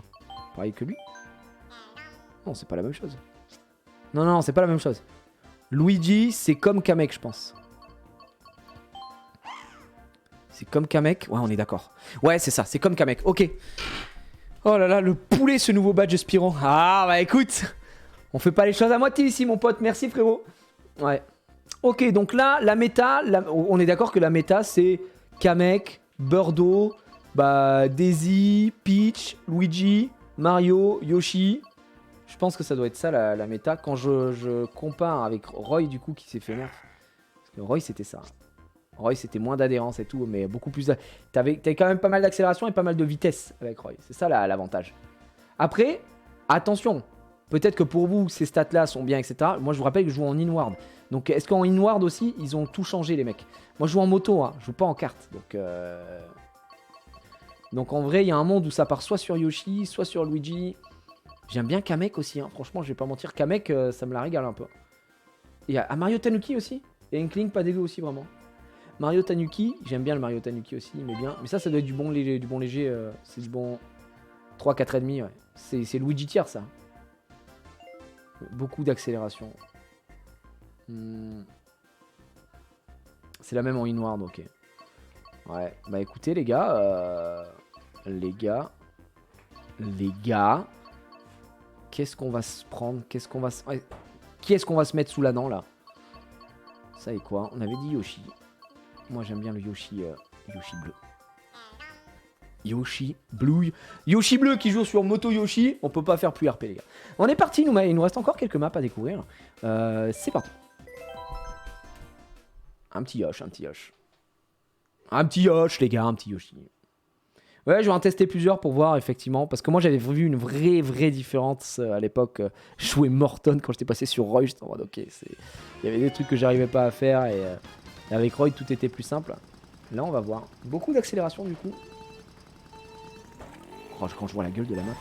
Pareil que lui. Non, c'est pas la même chose. Non, non, c'est pas la même chose. Luigi, c'est comme Kamek, je pense. C'est comme Kamek. Ouais, on est d'accord. Ouais, c'est ça, c'est comme Kamek. Ok. Oh là là, le poulet, ce nouveau badge Spiro. Ah, bah écoute. On fait pas les choses à moitié ici, mon pote. Merci, frérot. Ouais. Ok, donc là, la méta, on est d'accord que la méta, c'est Kamek, Birdo, bah, Daisy, Peach, Luigi, Mario, Yoshi. Je pense que ça doit être ça, la méta. Quand je compare avec Roy, du coup, qui s'est fait nerf. Parce que Roy, c'était ça. Roy, c'était moins d'adhérence et tout, mais beaucoup plus... T'avais quand même pas mal d'accélération et pas mal de vitesse avec Roy. C'est ça, l'avantage. Après, attention. Peut-être que pour vous, ces stats-là sont bien, etc. Moi, je vous rappelle que je joue en inward. Donc, est-ce qu'en inward aussi, ils ont tout changé, les mecs? Moi, je joue en moto, hein. Je joue pas en carte. Donc en vrai, il y a un monde où ça part soit sur Yoshi, soit sur Luigi. J'aime bien Kamek aussi, hein. Franchement, je vais pas mentir. Kamek, ça me la régale un peu. Il y a Mario Tanuki aussi. Et Inkling, pas dégueu aussi, vraiment. Mario Tanuki, j'aime bien le Mario Tanuki aussi, mais bien. Mais ça doit être du bon léger. C'est du bon 3, 4,5, ouais. C'est Luigi tier, ça. Beaucoup d'accélération. C'est la même en inward, ok. Ouais, bah écoutez les gars, qu'est-ce qu'on va se prendre? Qui est-ce qu'on va se mettre sous la dent là? Ça et quoi? On avait dit Yoshi. Moi j'aime bien le Yoshi, Yoshi bleu. Yoshi bleu qui joue sur Moto Yoshi. On peut pas faire plus RP les gars. On est parti, il nous reste encore quelques maps à découvrir. C'est parti. Un petit Yoshi. Un petit Yoshi, les gars, un petit Yoshi. Ouais, je vais en tester plusieurs pour voir, effectivement. Parce que moi, j'avais vu une vraie différence à l'époque. Je jouais Morton quand j'étais passé sur Roy. J'étais en mode, ok, il y avait des trucs que j'arrivais pas à faire. Et avec Roy, tout était plus simple. Là, on va voir. Beaucoup d'accélération, du coup. Oh, quand je vois la gueule de la map.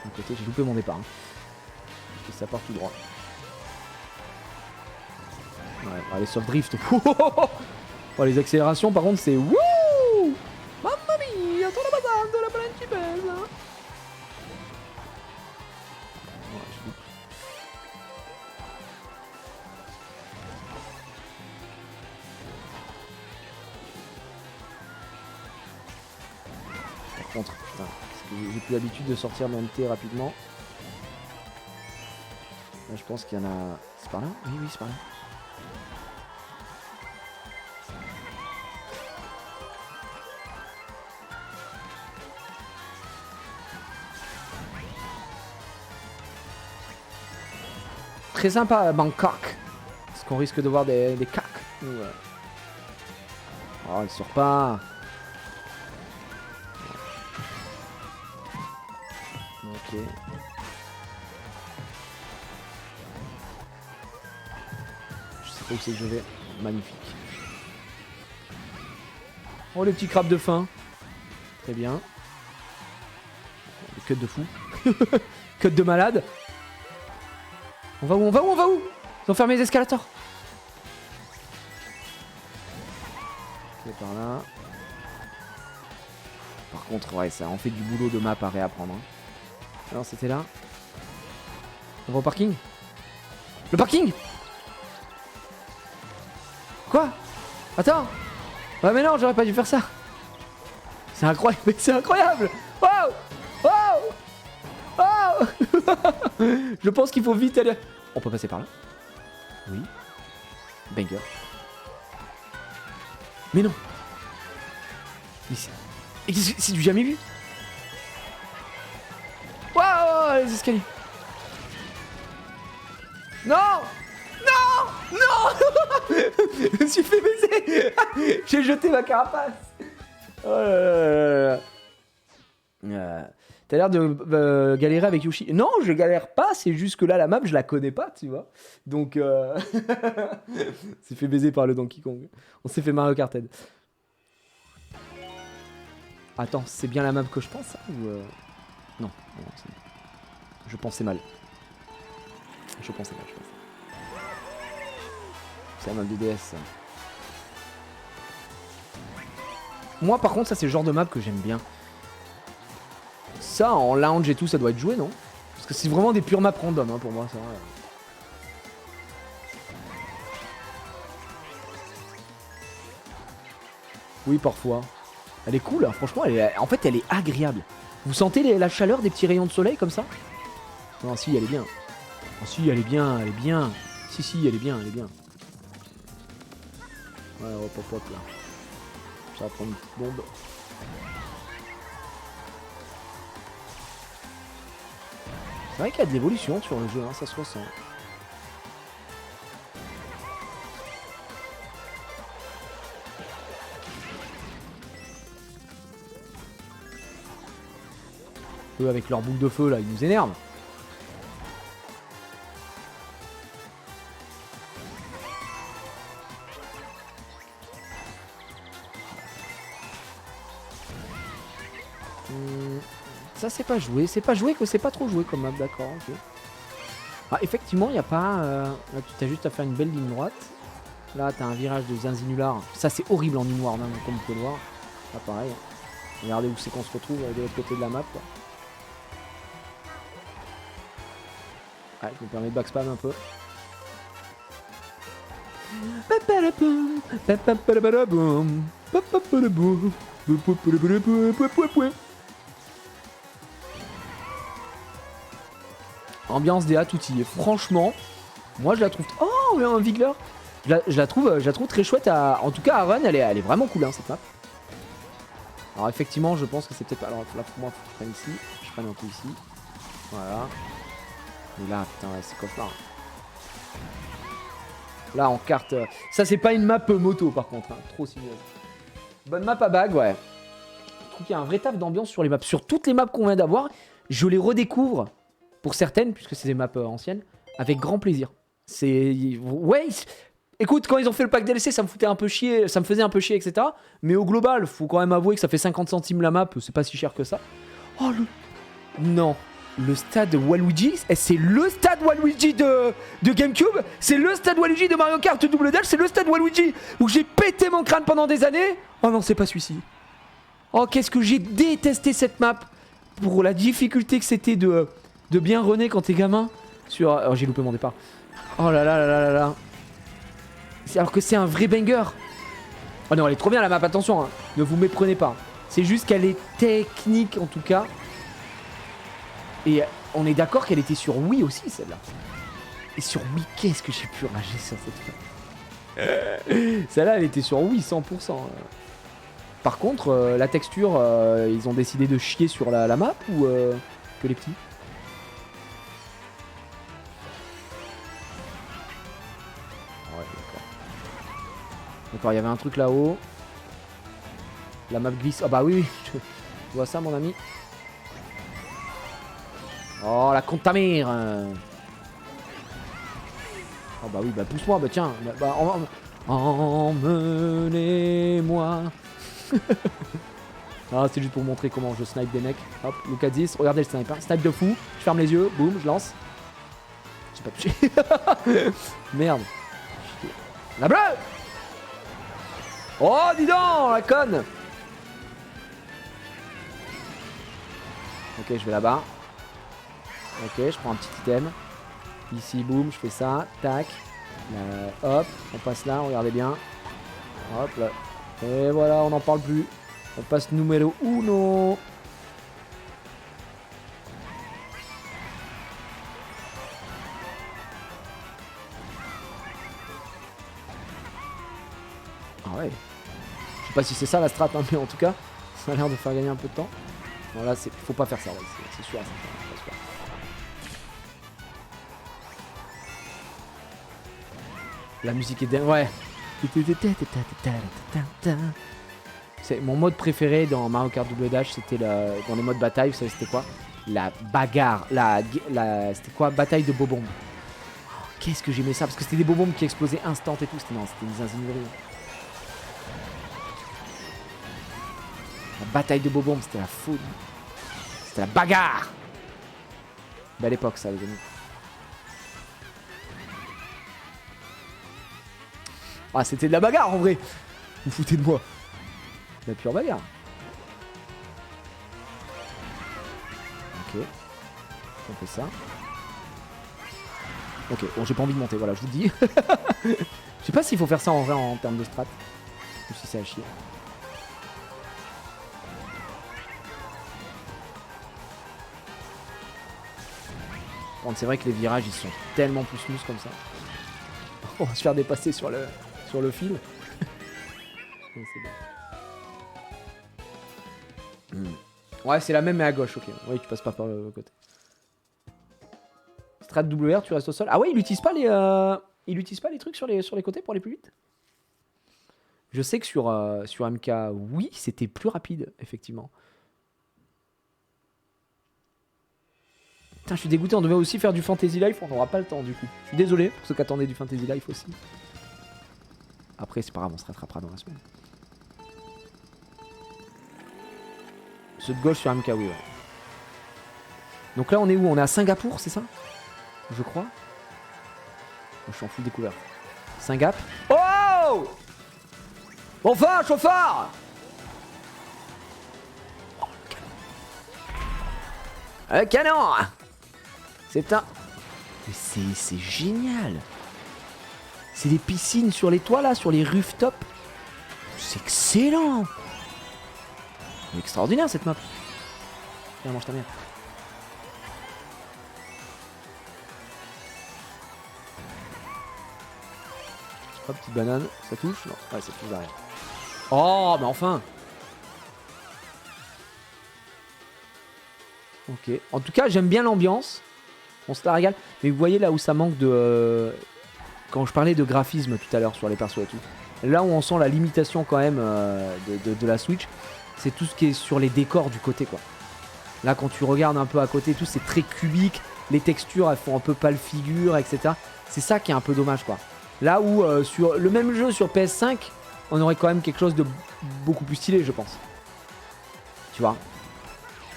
D'un côté, j'ai loupé mon départ. Hein. Et ça part tout droit. Ouais, allez, sauf drift. Oh, les accélérations, par contre, c'est wouh! Mamma mia, sto passando la principessa. Ouais, je loupe. Par contre, putain, parce que j'ai plus l'habitude de sortir mon MT rapidement. Là, je pense qu'il y en a... C'est par là? Oui, c'est par là. Très sympa à Bangkok. Est-ce qu'on risque de voir des cacs? Ouais. Oh, il sort pas. Ok. Je sais pas où c'est que je vais. Magnifique. Oh, les petits crabes de fin. Très bien. Les cuts de fou. Cut de malade. On va où? Ils ont fermé les escalators. Ok, par là. Par contre, ouais, ça en fait du boulot de map à réapprendre. Hein. Alors, c'était là. On va au parking? Le parking? Quoi? Attends. Ouais, mais non, j'aurais pas dû faire ça. C'est incroyable. Mais c'est incroyable. Wow! Je pense qu'il faut vite aller... On peut passer par là? Oui. Banger. Mais non. C'est du jamais vu. Waouh, les escaliers. Non. Je me suis fait baiser. J'ai jeté ma carapace. Oh là là. T'as l'air de galérer avec Yoshi. Non, je galère pas, c'est juste que là, la map, je la connais pas, tu vois. Donc, on s'est fait baiser par le Donkey Kong. On s'est fait Mario Karted. Attends, c'est bien la map que je pense, ça, ou Non, je pensais mal. C'est la map de DS, ça. Moi, par contre, ça, c'est le genre de map que j'aime bien. Ça, en lounge et tout, ça doit être joué, non? Parce que c'est vraiment des pures maps random, hein, pour moi, ça. Ouais. Oui, parfois. Elle est cool, hein. Franchement, en fait, elle est agréable. Vous sentez la chaleur des petits rayons de soleil comme ça? Non, si, elle est bien. Oh, si, elle est bien, elle est bien. Si, elle est bien, elle est bien. Ouais, hop, hop, hop, là. Ça va prendre une petite bombe. C'est vrai qu'il y a de l'évolution sur le jeu, hein, ça se ressent. Eux, avec leur boule de feu, là, ils nous énervent. Ça, c'est pas joué. C'est pas joué que c'est pas trop joué comme map, d'accord. Okay. Ah, effectivement, il n'y a pas... Là, tu as juste à faire une belle ligne droite. Là, tu as un virage de zinzinular. Ça, c'est horrible en inward, hein, comme vous pouvez le voir. Là, pareil. Regardez où c'est qu'on se retrouve de l'autre côté de la map, quoi. Ouais, je me permets de backspam un peu. Ambiance DA tout-y. Franchement, moi je la trouve... Oh, un Vigler. Je la trouve très chouette. En tout cas, à run, elle est vraiment cool, hein, cette map. Alors effectivement, je pense que c'est peut-être... Alors là, pour moi, faut que je prenne ici. Je prenne un peu ici. Voilà. Et là, putain, c'est cauchemar. Là, en carte... Ça, c'est pas une map moto, par contre. Hein. Trop sinueuse. Bonne map à bague, ouais. Je trouve qu'il y a un vrai taf d'ambiance sur les maps. Sur toutes les maps qu'on vient d'avoir, je les redécouvre, pour certaines, puisque c'est des maps anciennes, avec grand plaisir. C'est... Ouais, écoute, quand ils ont fait le pack DLC, ça me foutait un peu chier, ça me faisait un peu chier, etc. Mais au global, faut quand même avouer que ça fait 50 centimes la map, c'est pas si cher que ça. Oh, Non. Le stade Waluigi, c'est le stade Waluigi de GameCube, c'est le stade Waluigi de Mario Kart Double Dash, c'est le stade Waluigi où j'ai pété mon crâne pendant des années. Oh non, c'est pas celui-ci. Oh, qu'est-ce que j'ai détesté cette map pour la difficulté que c'était de bien runner quand t'es gamin. Oh, j'ai loupé mon départ. Oh là là là là là là. Alors que c'est un vrai banger. Oh non, elle est trop bien la map, attention, hein. Ne vous méprenez pas. C'est juste qu'elle est technique en tout cas. Et on est d'accord qu'elle était sur Wii aussi, celle-là. Et sur Wii, qu'est-ce que j'ai pu rager sur cette map. Celle-là, elle était sur Wii, 100%. Par contre, la texture, ils ont décidé de chier sur la map ou que les petits? Ouais, d'accord. D'accord, il y avait un truc là-haut. La map glisse. Ah bah oui, tu vois ça, mon ami? Oh, la contamire. Oh bah oui, bah pousse-moi, bah tiens. Bah, emmenez-moi. Ah, c'est juste pour montrer comment je snipe des mecs. Hop, Lucas 10, regardez le sniper. Snipe de fou, je ferme les yeux, boum, je lance. J'ai pas touché. Merde. La bleue. Oh, dis donc, la conne. Ok, je vais là-bas. Ok, je prends un petit item. Ici, boum, je fais ça. Tac. Hop, on passe là, regardez bien. Hop là. Et voilà, on n'en parle plus. On passe numéro 1. Ah ouais. Je sais pas si c'est ça la strat, hein, mais en tout cas, ça a l'air de faire gagner un peu de temps. Non, là, faut pas faire ça, ouais, c'est sûr. La musique est dingue, ouais. C'est mon mode préféré dans Mario Kart Double Dash, c'était dans les modes bataille, vous savez c'était quoi? La bagarre, c'était quoi? Bataille de bobombes. Oh, qu'est-ce que j'aimais ça, parce que c'était des bobombes qui explosaient instant et tout, c'était des zinzineries. La bataille de bobombes, c'était la folie. C'était la bagarre. Belle époque ça, les amis. Ah, c'était de la bagarre en vrai. Vous foutez de moi. La pure bagarre. On fait ça. Ok, bon j'ai pas envie de monter, voilà, je vous le dis. Je sais pas s'il faut faire ça en vrai en termes de strat. Ou si c'est à chier. Bon, c'est vrai que les virages ils sont tellement plus smooth comme ça. On va se faire dépasser sur le fil. Ouais, c'est bon. Ouais, c'est la même mais à gauche, ok. Oui, tu passes pas par le côté. Strat WR, tu restes au sol. Ah ouais, il utilise pas les trucs sur les côtés pour aller plus vite. Je sais que sur MK, oui, c'était plus rapide, effectivement. Putain, je suis dégoûté, on devait aussi faire du Fantasy Life, on n'aura pas le temps du coup. Je suis désolé pour ceux qui attendaient du Fantasy Life aussi. Après, c'est pas grave, on se rattrapera dans la semaine. Ceux de gauche sur MK, oui, ouais. Donc là, on est où? On est à Singapour, c'est ça? Je crois. Je suis en full découverte. Singap. Oh! Enfin, chauffard! Oh, le canon! C'est un... Mais c'est génial! C'est des piscines sur les toits là, sur les rooftops. C'est excellent! C'est extraordinaire cette map. Viens, mange ta merde. Hop, petite banane, ça touche? Non, ouais, ça touche derrière. Oh, mais enfin! Ok. En tout cas, j'aime bien l'ambiance. On se la régale. Mais vous voyez là où ça manque de... Quand je parlais de graphisme tout à l'heure sur les persos et tout. Là où on sent la limitation quand même de la Switch, c'est tout ce qui est sur les décors du côté, quoi. Là, quand tu regardes un peu à côté, tout c'est très cubique. Les textures, elles font un peu pâle figure, etc. C'est ça qui est un peu dommage, quoi. Là où sur le même jeu sur PS5, on aurait quand même quelque chose de beaucoup plus stylé, je pense. Tu vois?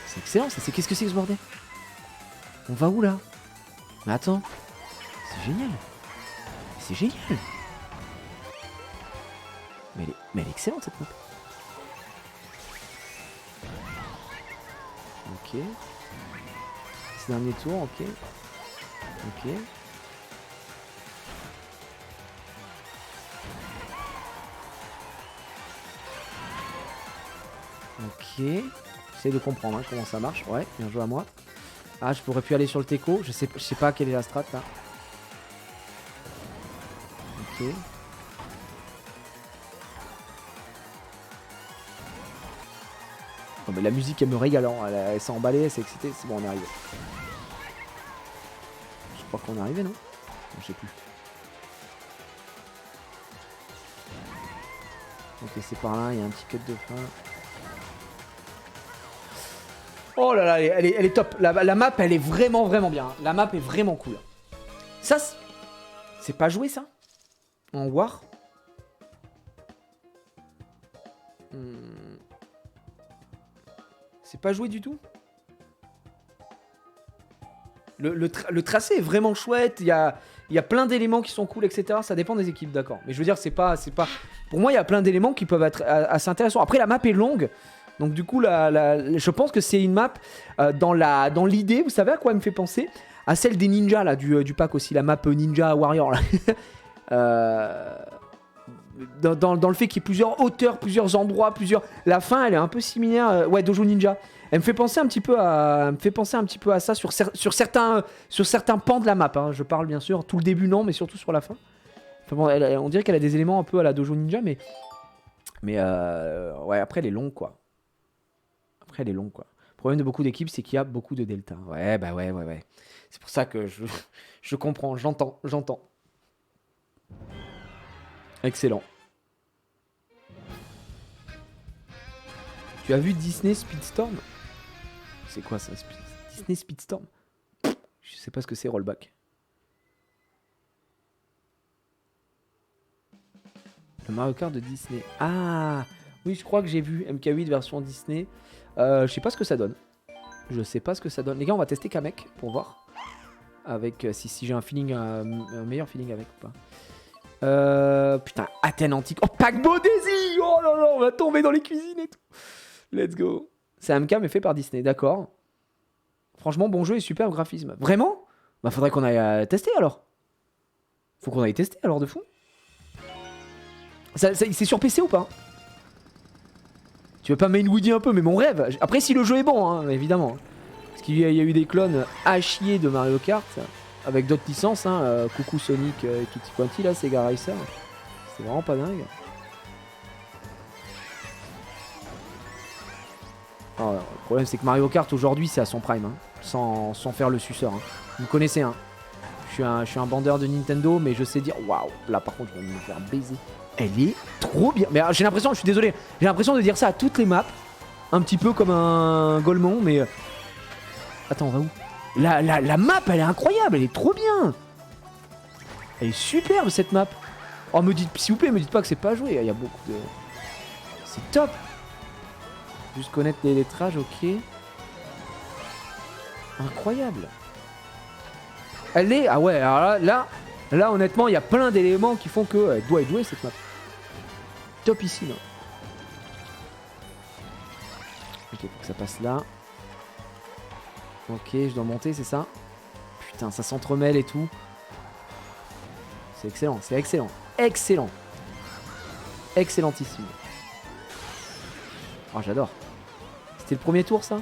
C'est excellent, ça. Qu'est-ce que c'est que ce bordel? On va où là? Mais attends, c'est génial. C'est génial. Mais elle est excellente cette map. Ok. Ce dernier tour, ok. Ok. Ok. J'essaie de comprendre hein, comment ça marche. Ouais, bien joué à moi. Ah, je pourrais plus aller sur le teco. Je sais pas quelle est la strat là. Ok. Oh, mais la musique elle me régale. Elle s'est emballée, elle s'est excitée. C'est bon, on est arrivé. Je crois qu'on est arrivé, non? Je sais plus. Ok, c'est par là, il y a un petit cut de fin. Oh là là, elle est top. La map, elle est vraiment bien. La map est vraiment cool. Ça, c'est pas joué, ça? En War? C'est pas joué du tout? Le tracé est vraiment chouette. Il y a plein d'éléments qui sont cool, etc. Ça dépend des équipes, d'accord. Mais je veux dire, c'est pas... Pour moi, il y a plein d'éléments qui peuvent être assez intéressants. Après, la map est longue. Donc du coup, je pense que c'est une map dans l'idée, vous savez à quoi elle me fait penser? À celle des ninjas là, du pack aussi, la map Ninja Warrior là. Dans le fait qu'il y ait plusieurs hauteurs, plusieurs endroits, La fin, elle est un peu similaire. Ouais, Dojo Ninja. Elle me fait penser un petit peu à ça sur certains pans de la map. Hein. Je parle bien sûr, tout le début non, mais surtout sur la fin. Enfin, bon, on dirait qu'elle a des éléments un peu à la Dojo Ninja, mais ouais, après elle est longue quoi. Le problème de beaucoup d'équipes, c'est qu'il y a beaucoup de delta. Ouais, bah ouais. C'est pour ça que je comprends, j'entends. Excellent. Tu as vu Disney Speedstorm? C'est quoi ça, Disney Speedstorm? Je sais pas ce que c'est, rollback. Le Mario Kart de Disney. Ah oui, je crois que j'ai vu MK8 version Disney. Je sais pas ce que ça donne. Les gars, on va tester Kamek pour voir. Avec si j'ai un meilleur feeling avec ou pas. Putain, Athènes antique. Oh, paquebot Daisy. Oh là là, on va tomber dans les cuisines et tout. Let's go. C'est un MK mais fait par Disney, d'accord. Franchement, bon jeu et superbe graphisme. Vraiment? Bah faudrait qu'on aille tester alors. Faut qu'on aille tester alors de fou. C'est sur PC ou pas? Tu veux pas main Woody un peu? Mais mon rêve. Après si le jeu est bon, hein, évidemment. Parce qu'il y a eu des clones à chier de Mario Kart. Avec d'autres licences, hein. Coucou Sonic et Tutti Quanti là, Sega Racer. C'est vraiment pas dingue. Alors, le problème c'est que Mario Kart aujourd'hui c'est à son prime, hein, sans faire le suceur. Hein. Vous me connaissez, hein. Je suis un bandeur de Nintendo, mais je sais dire waouh. Là par contre, je vais me faire baiser. Elle est trop bien. Mais j'ai l'impression, je suis désolé, j'ai l'impression de dire ça à toutes les maps, un petit peu comme un Golemon, mais attends, on va où? La map, elle est incroyable, elle est trop bien. Elle est superbe cette map. Oh, s'il vous plaît, me dites pas que c'est pas joué. Il y a beaucoup de. C'est top. Juste connaître les lettrages, ok. Incroyable. Elle est... Ah ouais, alors là honnêtement, il y a plein d'éléments qui font que... Elle doit être jouée cette map. Top ici, là. Ok, faut que ça passe là. Ok, je dois monter, c'est ça? Putain, ça s'entremêle et tout. C'est excellent, c'est excellent. Excellent. Excellentissime. Oh, j'adore. C'était le premier tour, ça?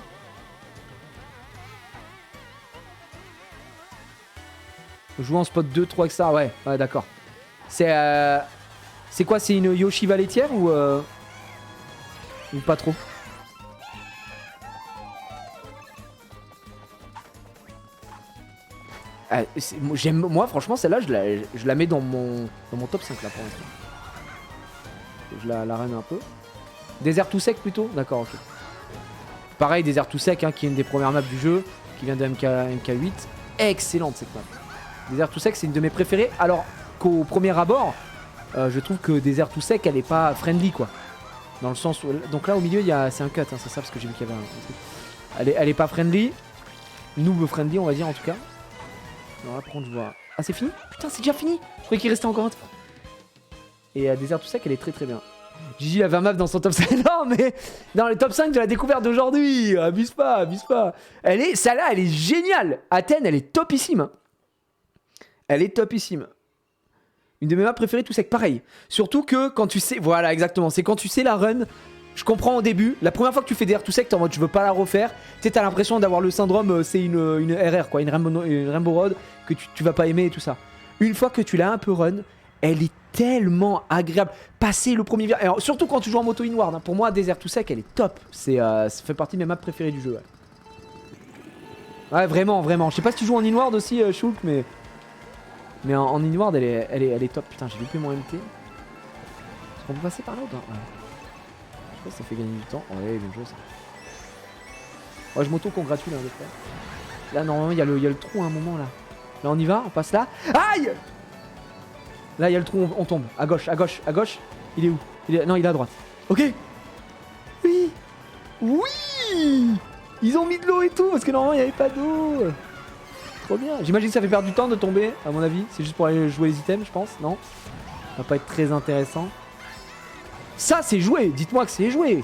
Jouer en spot 2, 3, etc. Ouais, ouais, d'accord. C'est quoi? C'est une Yoshi Valettière ou pas trop? Moi, franchement, celle-là, je la mets dans mon top 5 là pour l'instant. Je la rame un peu. Désert tout sec plutôt? D'accord, ok. Pareil, Désert tout sec, hein, qui est une des premières maps du jeu, qui vient de MK8. Excellente cette map. Désert tout sec, c'est une de mes préférées. Alors qu'au premier abord, je trouve que Désert tout sec, elle est pas friendly quoi. Dans le sens où. Donc là au milieu, c'est un cut, hein, c'est ça, parce que j'ai vu qu'il y avait un truc. Elle est pas friendly. Noob friendly, on va dire en tout cas. Alors là, par contre, je vois. Ah, c'est fini? Putain, c'est déjà fini! Je croyais qu'il restait encore un truc. Et Désert tout sec, elle est très très bien. Gigi avait un map dans son top 5. Non, mais dans les top 5 de la découverte d'aujourd'hui. Abuse pas, abuse pas. Celle-là, elle est géniale. Athènes, elle est topissime. Elle est topissime. Une de mes maps préférées, tout sec. Pareil. Surtout que quand tu sais. Voilà, exactement. C'est quand tu sais la run. Je comprends au début. La première fois que tu fais DR tout sec, t'es en mode je veux pas la refaire. Tu sais, t'as l'impression d'avoir le syndrome. C'est une RR, quoi. Une Rainbow Road que tu vas pas aimer et tout ça. Une fois que tu l'as un peu run, elle est tellement agréable. Passer le premier virage. Surtout quand tu joues en moto inward. Hein. Pour moi, Désert tout sec, elle est top. Ça fait partie de mes maps préférées du jeu. Ouais, vraiment, vraiment. Je sais pas si tu joues en inward aussi, Shulk, mais en inward, elle est top. Putain, j'ai loupé mon MT. Est-ce qu'on peut passer par là ou pas? Ouais. Je sais pas si ça fait gagner du temps. Ouais, bien joué ça. Ouais, je m'auto-congratule, hein, de faire. Là, normalement, il y a le trou à un moment, là. Là, on y va, on passe là. Aïe! Là, il y a le trou, on tombe. À gauche, à gauche, à gauche. Il est où? Non, il est à droite. Ok. Oui. Oui. Ils ont mis de l'eau et tout, parce que normalement, il n'y avait pas d'eau. Trop bien. J'imagine que ça fait perdre du temps de tomber, à mon avis. C'est juste pour aller jouer les items, je pense, non? Ça va pas être très intéressant. Ça, c'est joué. Dites-moi que c'est joué.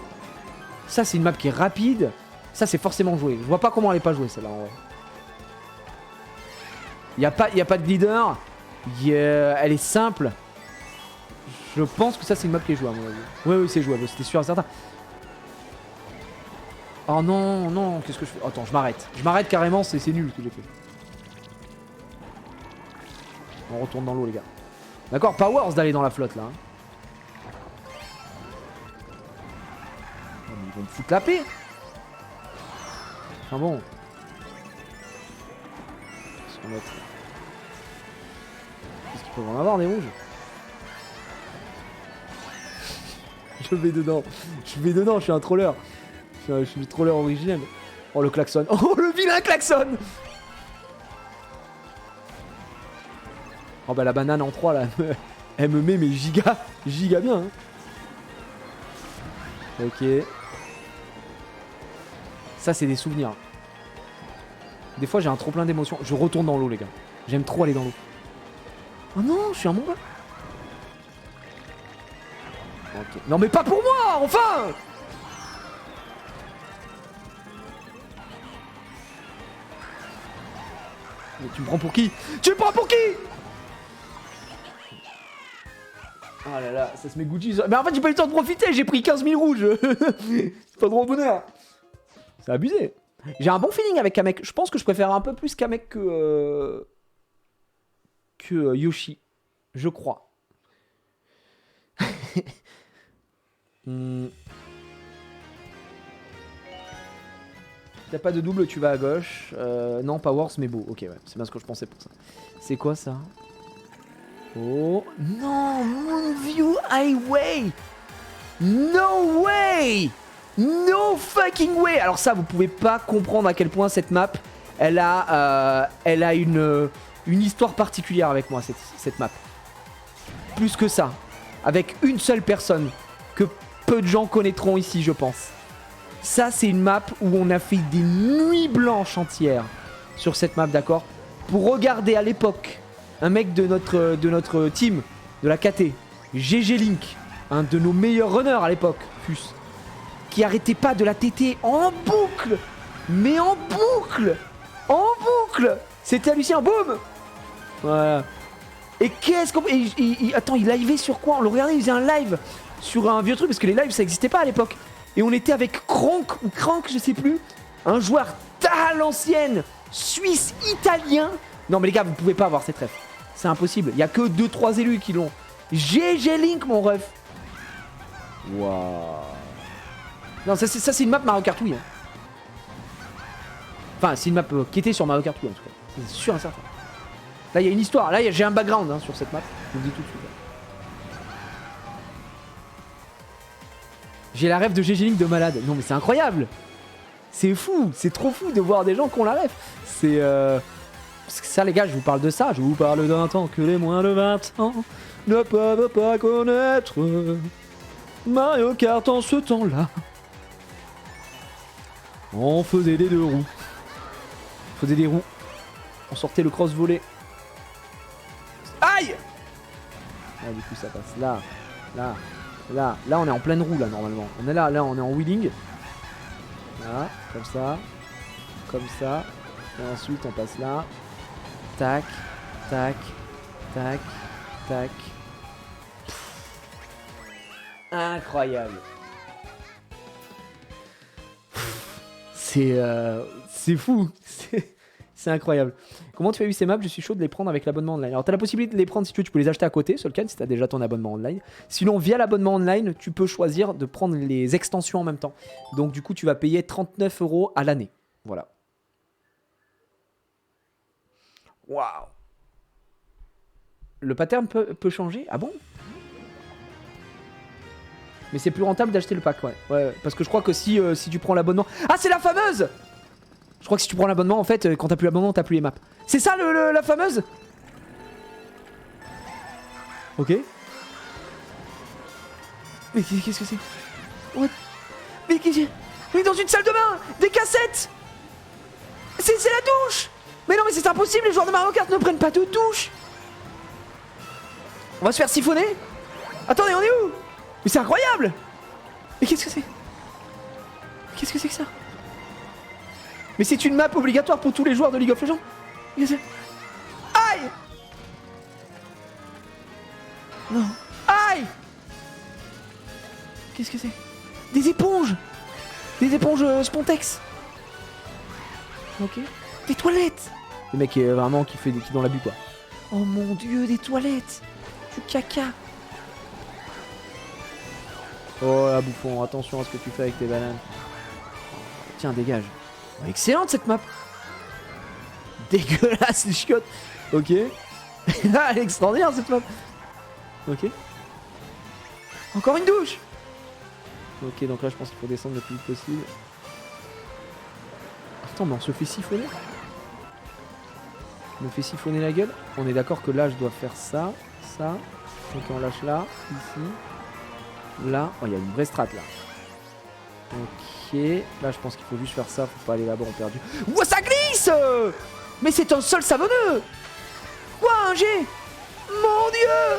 Ça, c'est une map qui est rapide. Ça, c'est forcément joué. Je vois pas comment elle est pas jouée, celle-là, en vrai. Il n'y a pas de leader. Elle est simple. Je pense que ça c'est une map qui est jouable à mon avis. Oui, c'est jouable, c'était sûr et certain. Oh non, non, qu'est-ce que je fais? Attends, je m'arrête. Je m'arrête carrément, c'est nul ce que j'ai fait. On retourne dans l'eau les gars. D'accord, Powers d'aller dans la flotte là. Ils vont me foutre la paix. Enfin bon. Qu'est-ce qu'on va mettre? Qu'est-ce qu'ils peuvent en avoir des rouges? Je vais dedans, je suis un troller. Je suis le troller originel. Oh le klaxon, oh le vilain klaxon. Oh bah la banane en 3 là, elle me met mais giga bien. Hein. Ok. Ça c'est des souvenirs. Des fois j'ai un trop plein d'émotions. Je retourne dans l'eau les gars. J'aime trop aller dans l'eau. Oh non, je suis un mongol. Ok. Non mais pas pour moi, enfin. Mais tu me prends pour qui? Tu me prends pour qui? Ah là là, ça se met Gucci. Mais en fait, j'ai pas eu le temps de profiter, j'ai pris 15 000 rouges. C'est pas de gros bonheur. C'est abusé. J'ai un bon feeling avec Kamek. Je pense que je préfère un peu plus Kamek que Yoshi. Je crois. T'as pas de double, tu vas à gauche. Non, pas worse, mais beau. Ok, ouais, c'est bien ce que je pensais pour ça. C'est quoi ça? Oh non, Moonview Highway. No way. No fucking way. Alors ça, vous pouvez pas comprendre à quel point cette map, elle a une histoire particulière avec moi, cette map. Plus que ça. Avec une seule personne que peu de gens connaîtront ici, je pense. Ça, c'est une map où on a fait des nuits blanches entières sur cette map, d'accord? Pour regarder à l'époque un mec de notre team, de la KT, GG Link, un de nos meilleurs runners à l'époque, Fus, qui arrêtait pas de la téter en boucle. Mais en boucle. En boucle. C'était hallucinant, boum. Voilà. Et qu'est-ce qu'on... Attends, il livait sur quoi? On le regardait, il faisait un live sur un vieux truc, parce que les lives, ça existait pas à l'époque. Et on était avec Kronk, ou Crank, je sais plus, un joueur à l'ancienne, suisse-italien. Non mais les gars, vous pouvez pas avoir cette ref. C'est impossible, il y a que 2-3 élus qui l'ont. GG Link, mon ref. Waouh. Non, ça c'est une map Mario Kart Wii. Hein. Enfin, c'est une map qui était sur Mario Kart Wii en tout cas. C'est sûr et certain. Là, il y a une histoire. Là, j'ai un background hein, sur cette map. Je vous le dis tout de suite. J'ai la ref de GG Link de malade. Non, mais c'est incroyable. C'est fou. C'est trop fou de voir des gens qui ont la ref. C'est... Parce que ça, les gars, je vous parle de ça. Je vous parle d'un temps que les moins de 20 ans ne peuvent pas connaître. Mario Kart en ce temps-là. On faisait des deux roues. On faisait des roues. On sortait le cross-volley. Aïe! Ah, du coup, ça passe là, là, là. Là, on est en pleine roue, là, normalement. On est là, on est en wheeling. Là, comme ça. Comme ça. Et ensuite, on passe là. Tac, tac, tac, tac. Incroyable. C'est fou. C'est incroyable. Comment tu as eu ces maps? Je suis chaud de les prendre avec l'abonnement online. Alors, tu as la possibilité de les prendre si tu veux, tu peux les acheter à côté, Solkan, si tu as déjà ton abonnement online. Sinon, via l'abonnement online, tu peux choisir de prendre les extensions en même temps. Donc, du coup, tu vas payer 39 € à l'année. Voilà. Waouh. Le pattern peut changer? Ah bon? Mais c'est plus rentable d'acheter le pack, ouais. Ouais, parce que je crois que si tu prends l'abonnement... Ah, c'est la fameuse! Je crois que si tu prends l'abonnement, en fait, quand t'as plus l'abonnement, t'as plus les maps. C'est ça la fameuse? Ok. Mais qu'est-ce que c'est? What? Mais qu'est-ce que c'est? Mais dans une salle de bain! Des cassettes! C'est la douche! Mais non, mais c'est impossible, les joueurs de Mario Kart ne prennent pas de douche! On va se faire siphonner? Attendez, on est où? Mais c'est incroyable! Mais qu'est-ce que c'est? Qu'est-ce que c'est que ça? Mais c'est une map obligatoire pour tous les joueurs de League of Legends. Aïe! Non. Aïe! Qu'est-ce que c'est? Des éponges! Des éponges Spontex. Ok. Des toilettes! Le mec vraiment qui est dans l'abus quoi. Oh mon dieu, des toilettes! Du caca! Oh là bouffon, attention à ce que tu fais avec tes bananes. Tiens, dégage. Excellente cette map. Dégueulasse les chiottes. Ok. Ah, elle est extraordinaire cette map. Ok. Encore une douche. Ok, donc là je pense qu'il faut descendre le plus vite possible. Attends, mais on se fait siphonner. On me fait siphonner la gueule. On est d'accord que là je dois faire ça, ça. Ok, on lâche là, ici. Là. Oh, il y a une vraie strat là. Ok, là je pense qu'il faut juste faire ça, faut pas aller là-bas, on perd du... Ouah, ça glisse! Mais c'est un sol savonneux! Quoi, un G? Mon dieu!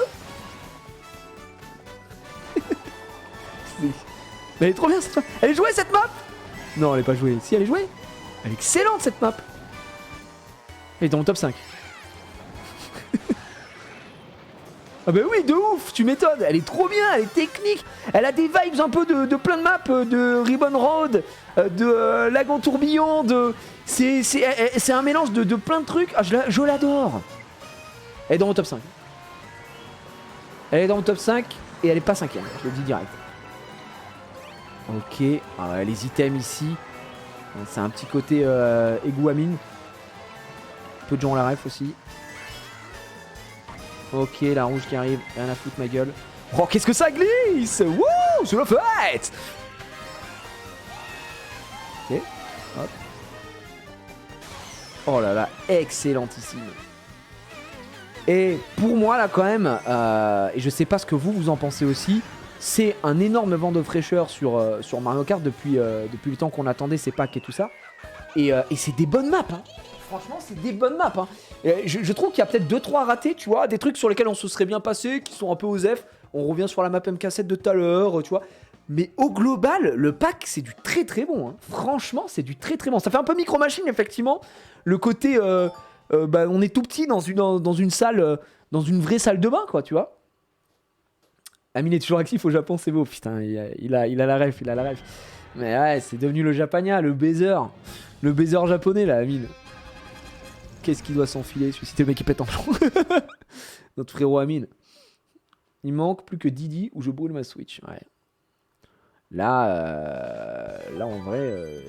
Mais elle est trop bien cette map! Elle est jouée cette map? Non, elle est pas jouée. Si, elle est jouée! Elle est excellente cette map! Elle est dans mon top 5. Ah bah oui, de ouf, tu m'étonnes. Elle est trop bien, elle est technique. Elle a des vibes un peu de plein de maps, de Ribbon Road, de Lagon Tourbillon, c'est un mélange de plein de trucs. Ah, je l'adore. Elle est dans mon top 5. Elle est dans mon top 5 et elle est pas 5ème, je le dis direct. Ok, ah, les items ici, c'est un petit côté Eguamine. Peu de gens ont la ref aussi. Ok, la rouge qui arrive, rien à foutre ma gueule. Oh, qu'est-ce que ça glisse! Wouh! C'est la fête! Ok, hop. Oh là là, excellentissime. Et pour moi là quand même, et je sais pas ce que vous en pensez aussi, c'est un énorme vent de fraîcheur sur Mario Kart depuis le temps qu'on attendait ces packs et tout ça. Et c'est des bonnes maps, hein. Franchement, c'est des bonnes maps, hein. Je trouve qu'il y a peut-être 2-3 ratés, tu vois, des trucs sur lesquels on se serait bien passé, qui sont un peu osef. On revient sur la map MK7 de tout à l'heure, tu vois. Mais au global, le pack, c'est du très très bon, hein. Franchement, c'est du très très bon. Ça fait un peu Micro Machine, effectivement. Le côté, bah, on est tout petit dans une salle, dans une vraie salle de bain, quoi, tu vois. Amine est toujours actif au Japon, c'est beau, putain, il a la ref, il a la ref. Mais ouais, c'est devenu le Japania, le baiser. Le baiser japonais, là, Amine. Qu'est-ce qu'il doit s'enfiler, celui-ci, le mec qui pète en plomb. Notre frérot Amine. Il manque plus que Didi ou je brûle ma Switch. Ouais. Là, en vrai...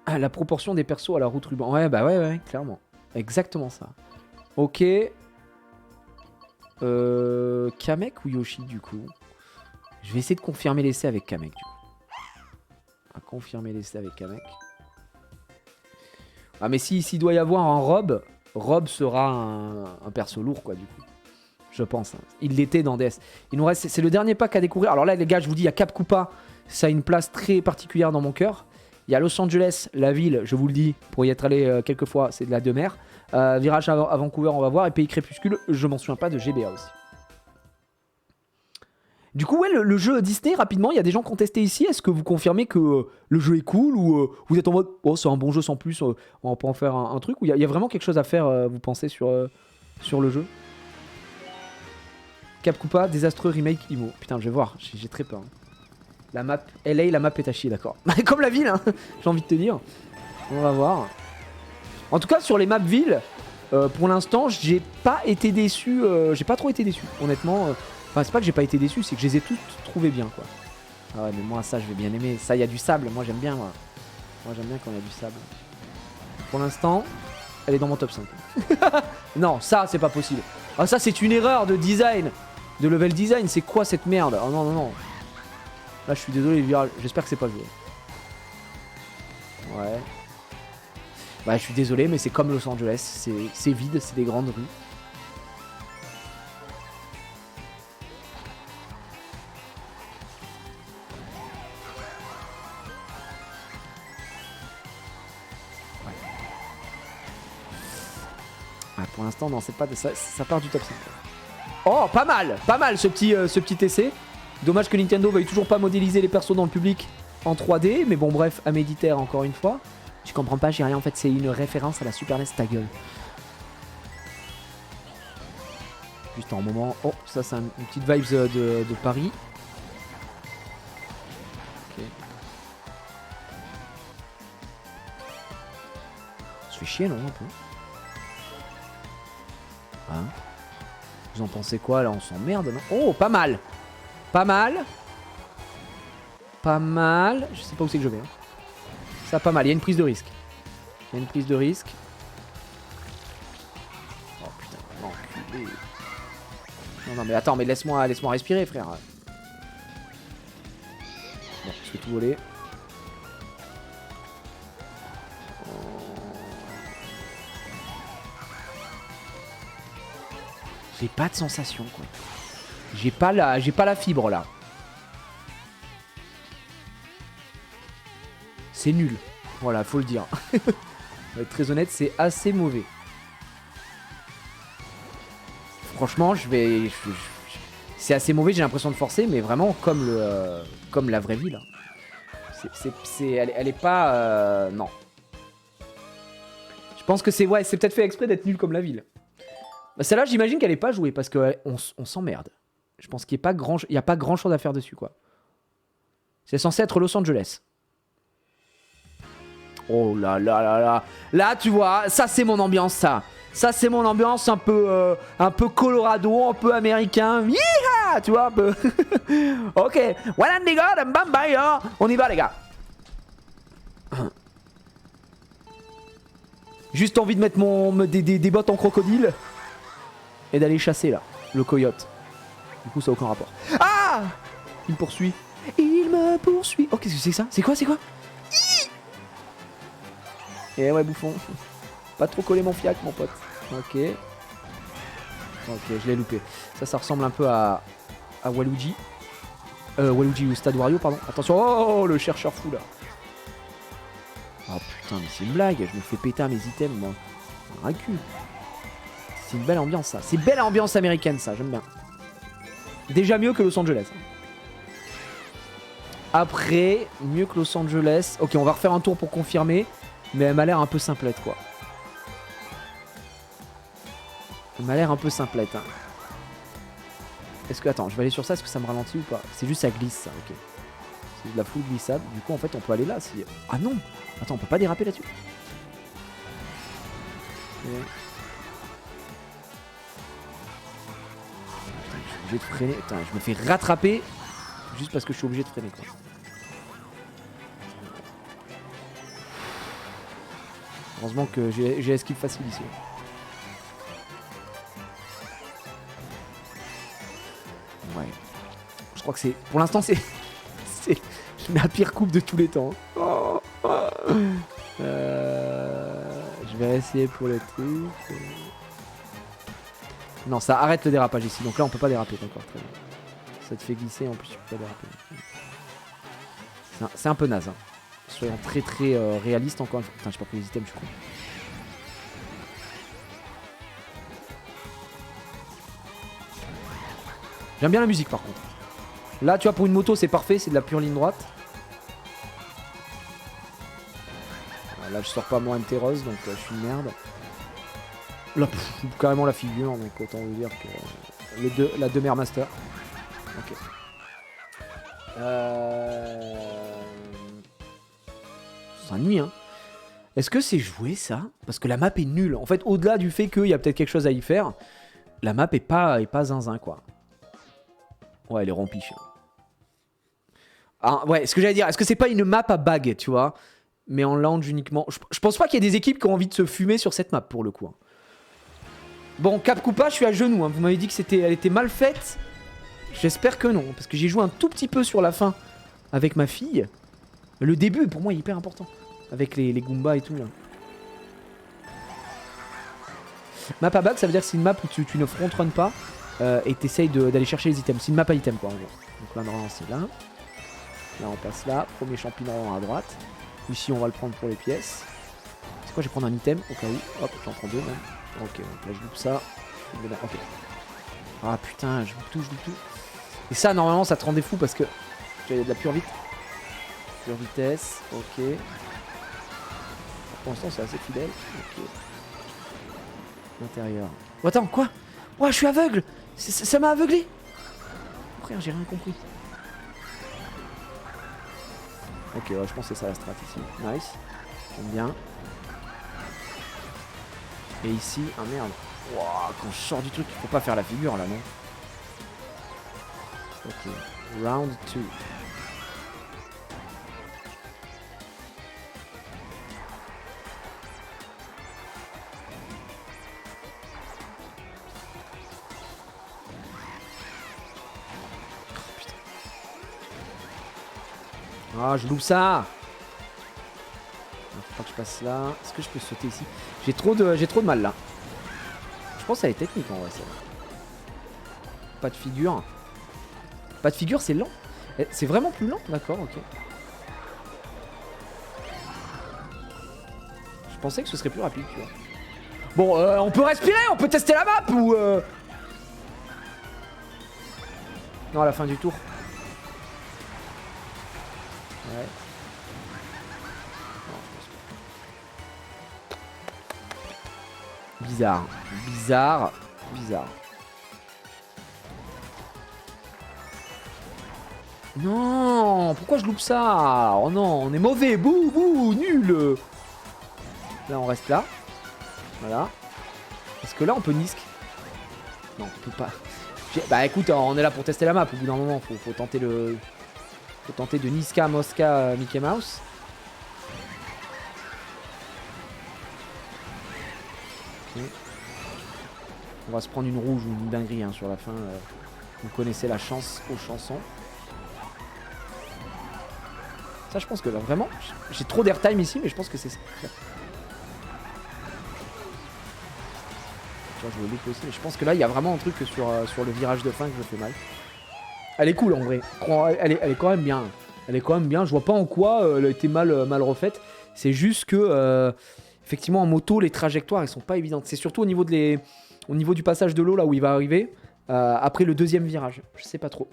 Ah, la proportion des persos à la route ruban. Ouais, bah ouais, clairement. Exactement ça. Ok. Kamek ou Yoshi, du coup? Je vais essayer de confirmer l'essai avec Kamek, du coup. On va confirmer l'essai avec Kamek. Ah, mais s'il doit y avoir un Rob sera un perso lourd, quoi, du coup. Je pense. Hein. Il l'était dans DS. Il nous reste... C'est le dernier pack à découvrir. Alors là, les gars, je vous dis, il y a Cap Koopa. Ça a une place très particulière dans mon cœur. Il y a Los Angeles, la ville, je vous le dis, pour y être allé quelques fois, c'est de la demeure. Virage à Vancouver, on va voir. Et Pays Crépuscule, je m'en souviens pas de GBA aussi. Du coup, ouais, le jeu Disney, rapidement, il y a des gens qui ont testé ici. Est-ce que vous confirmez que le jeu est cool ou vous êtes en mode, oh, c'est un bon jeu sans plus, on peut en faire un truc? Ou il y a vraiment quelque chose à faire, vous pensez, sur le jeu? Cap Koopa, désastreux remake IMO. Putain, je vais voir, j'ai très peur. La map, LA, la map est à chier, d'accord. Comme la ville, hein, j'ai envie de te dire. On va voir. En tout cas, sur les maps villes, pour l'instant, j'ai pas été déçu. J'ai pas trop été déçu, honnêtement. Enfin, c'est pas que j'ai pas été déçu, c'est que je les ai toutes trouvées bien, quoi. Ah ouais, mais moi, ça, je vais bien aimer. Ça, il y a du sable. Moi, j'aime bien, moi. Moi, j'aime bien quand il y a du sable. Pour l'instant, elle est dans mon top 5. Non, ça, c'est pas possible. Ah, ça, c'est une erreur de design. De level design. C'est quoi cette merde? Oh non, non, non. Là, je suis désolé, j'espère que c'est pas joué. Ouais. Bah, je suis désolé, mais c'est comme Los Angeles. C'est vide, c'est des grandes rues. Ouais. Ah, pour l'instant, non, c'est pas de ça. Ça part du top 5. Oh, pas mal ce petit essai. Dommage que Nintendo veuille toujours pas modéliser les persos dans le public en 3D. Mais bon, bref, à Méditerre encore une fois. Tu comprends pas, j'ai rien. En fait, c'est une référence à la Super NES, ta gueule. Juste en moment. Oh, ça, c'est une petite vibes de Paris. Ok. Ça fait chier, non, un peu. Hein? Vous en pensez quoi, là? On s'emmerde, non? Oh, pas mal. Pas mal. Pas mal. Je sais pas où c'est que je vais. Hein. Ça, pas mal. Il y a une prise de risque. Il y a une prise de risque. Oh putain, l'enculé. Non, non, mais attends, mais laisse-moi respirer, frère. Bon, je vais tout voler. J'ai pas de sensation, quoi. J'ai pas la fibre, là. C'est nul. Voilà, faut le dire. On va être très honnête, c'est assez mauvais. Franchement, c'est assez mauvais, j'ai l'impression de forcer, mais vraiment comme la vraie vie, là. Elle est pas... non. pense que c'est peut-être fait exprès d'être nul comme la ville. Bah, celle-là, j'imagine qu'elle est pas jouée parce qu'on s'emmerde. Je pense qu'il n'y a pas grand chose à faire dessus, quoi. C'est censé être Los Angeles. Oh là là là là. Là, tu vois, ça c'est mon ambiance, ça. Ça c'est mon ambiance un peu Colorado, un peu américain. Yeah, tu vois, un peu. Ok. On y va, les gars. Juste envie de mettre des bottes en crocodile et d'aller chasser là, le coyote. Du coup, ça n'a aucun rapport. Ah! Il me poursuit. Il me poursuit. Oh, qu'est-ce que c'est que ça? C'est quoi? Eh ouais, bouffon. Pas trop coller mon fiac, mon pote. Ok. Ok, je l'ai loupé. Ça ressemble un peu à Waluigi. Waluigi ou Stade Wario, pardon. Attention, oh, le chercheur fou là. Oh putain, mais c'est une blague. Je me fais péter à mes items, moi. Un cul. C'est une belle ambiance, ça. C'est belle ambiance américaine, ça. J'aime bien. Déjà mieux que Los Angeles. Après, mieux que Los Angeles. Ok, on va refaire un tour pour confirmer. Mais elle m'a l'air un peu simplette, quoi. Elle m'a l'air un peu simplette, hein. Est-ce que... Attends, je vais aller sur ça. Est-ce que ça me ralentit ou pas? C'est juste ça glisse, ça. Ok. C'est de la full glissade. Du coup, en fait, on peut aller là. Si... Ah non! Attends, on peut pas déraper là-dessus. Okay. Putain, je suis obligé de freiner. Putain, je me fais rattraper juste parce que je suis obligé de freiner, quoi. Heureusement que j'ai esquive facile ici. Ouais. Je crois que c'est... Pour l'instant, c'est la pire coupe de tous les temps. Oh, oh. Je vais essayer pour le truc. Non, ça arrête le dérapage ici. Donc là, on peut pas déraper. D'accord, très bien. Ça te fait glisser, en plus, tu peux pas déraper. C'est un peu naze. Hein. Soyons très très réalistes encore une fois. Putain, j'ai pas pris les items, je suis con. J'aime bien la musique par contre. Là, tu vois, pour une moto, c'est parfait, c'est de la pure ligne droite. Là, je sors pas mon MT Rose, donc je suis une merde. Là, carrément la figure, donc autant vous dire que la 2 Mère Master. Ok. C'est un nuit, hein. Est-ce que c'est joué ça? Parce que la map est nulle. En fait, au-delà du fait qu'il y a peut-être quelque chose à y faire, la map est pas zinzin, quoi. Ouais, elle est rempiche. Ah, ouais, ce que j'allais dire, est-ce que c'est pas une map à bag, tu vois? Mais en lounge uniquement. Je pense pas qu'il y ait des équipes qui ont envie de se fumer sur cette map, pour le coup. Bon, Cap Coupa, je suis à genoux. Hein. Vous m'avez dit que elle était mal faite. J'espère que non, parce que j'ai joué un tout petit peu sur la fin avec ma fille. Le début, pour moi, est hyper important. Avec les Goombas et tout, là. Map à bag, ça veut dire que c'est une map où tu ne front-run pas et t'essayes d'aller chercher les items. C'est une map à items, quoi, en gros. Donc là, normalement, c'est là. Là, on passe là. Premier champignon à droite. Ici, on va le prendre pour les pièces. C'est quoi, je vais prendre un item au cas où. Hop, j'en prends 2 même. Ok, donc là, je loupe ça. Ok. Ah putain, je loupe tout. Et ça, normalement, ça te rendait fou parce que il y a de la pure vitesse. Pure vitesse, ok. Pour l'instant, c'est assez fidèle. Ok. L'intérieur. Oh, attends, quoi? Oh, je suis aveugle! Ça m'a aveuglé! Frère, j'ai rien compris. Ok, ouais, je pense que c'est ça la strat ici. Nice. J'aime bien. Et ici, ah merde. Wow, quand je sors du truc, il faut pas faire la figure là, non? Ok. Round 2. Ah, je loupe ça. Faut pas que je passe là. Est-ce que je peux sauter ici? J'ai trop de mal là. Je pense que ça est technique en vrai ça. Pas de figure. Pas de figure, c'est lent. C'est vraiment plus lent? D'accord, ok. Je pensais que ce serait plus rapide, tu vois. Bon, on peut respirer, on peut tester la map ou... Non, à la fin du tour. Ouais. Non, je pense Bizarre. Bizarre. Bizarre. Non, pourquoi je loupe ça? Oh non, on est mauvais. Bouh, bouh, nul. Là, on reste là. Voilà. Est-ce que là, on peut nisk? Non, on peut pas. Bah écoute, on est là pour tester la map. Au bout d'un moment, faut tenter le... Faut tenter de Niska, Mosca, Mickey Mouse. Okay. On va se prendre une rouge ou une dinguerie hein, sur la fin. Vous connaissez la chance aux chansons. Ça, je pense que là, vraiment, j'ai trop d'airtime ici, mais je pense que c'est ça. Je vais louper aussi, mais je pense que là, il y a vraiment un truc sur le virage de fin que je fais mal. Elle est cool en vrai. Elle est quand même bien. Elle est quand même bien. Je vois pas en quoi elle a été mal refaite. C'est juste que, effectivement, en moto, les trajectoires, elles sont pas évidentes. C'est surtout au niveau du passage de l'eau, là où il va arriver, après le deuxième virage. Je sais pas trop.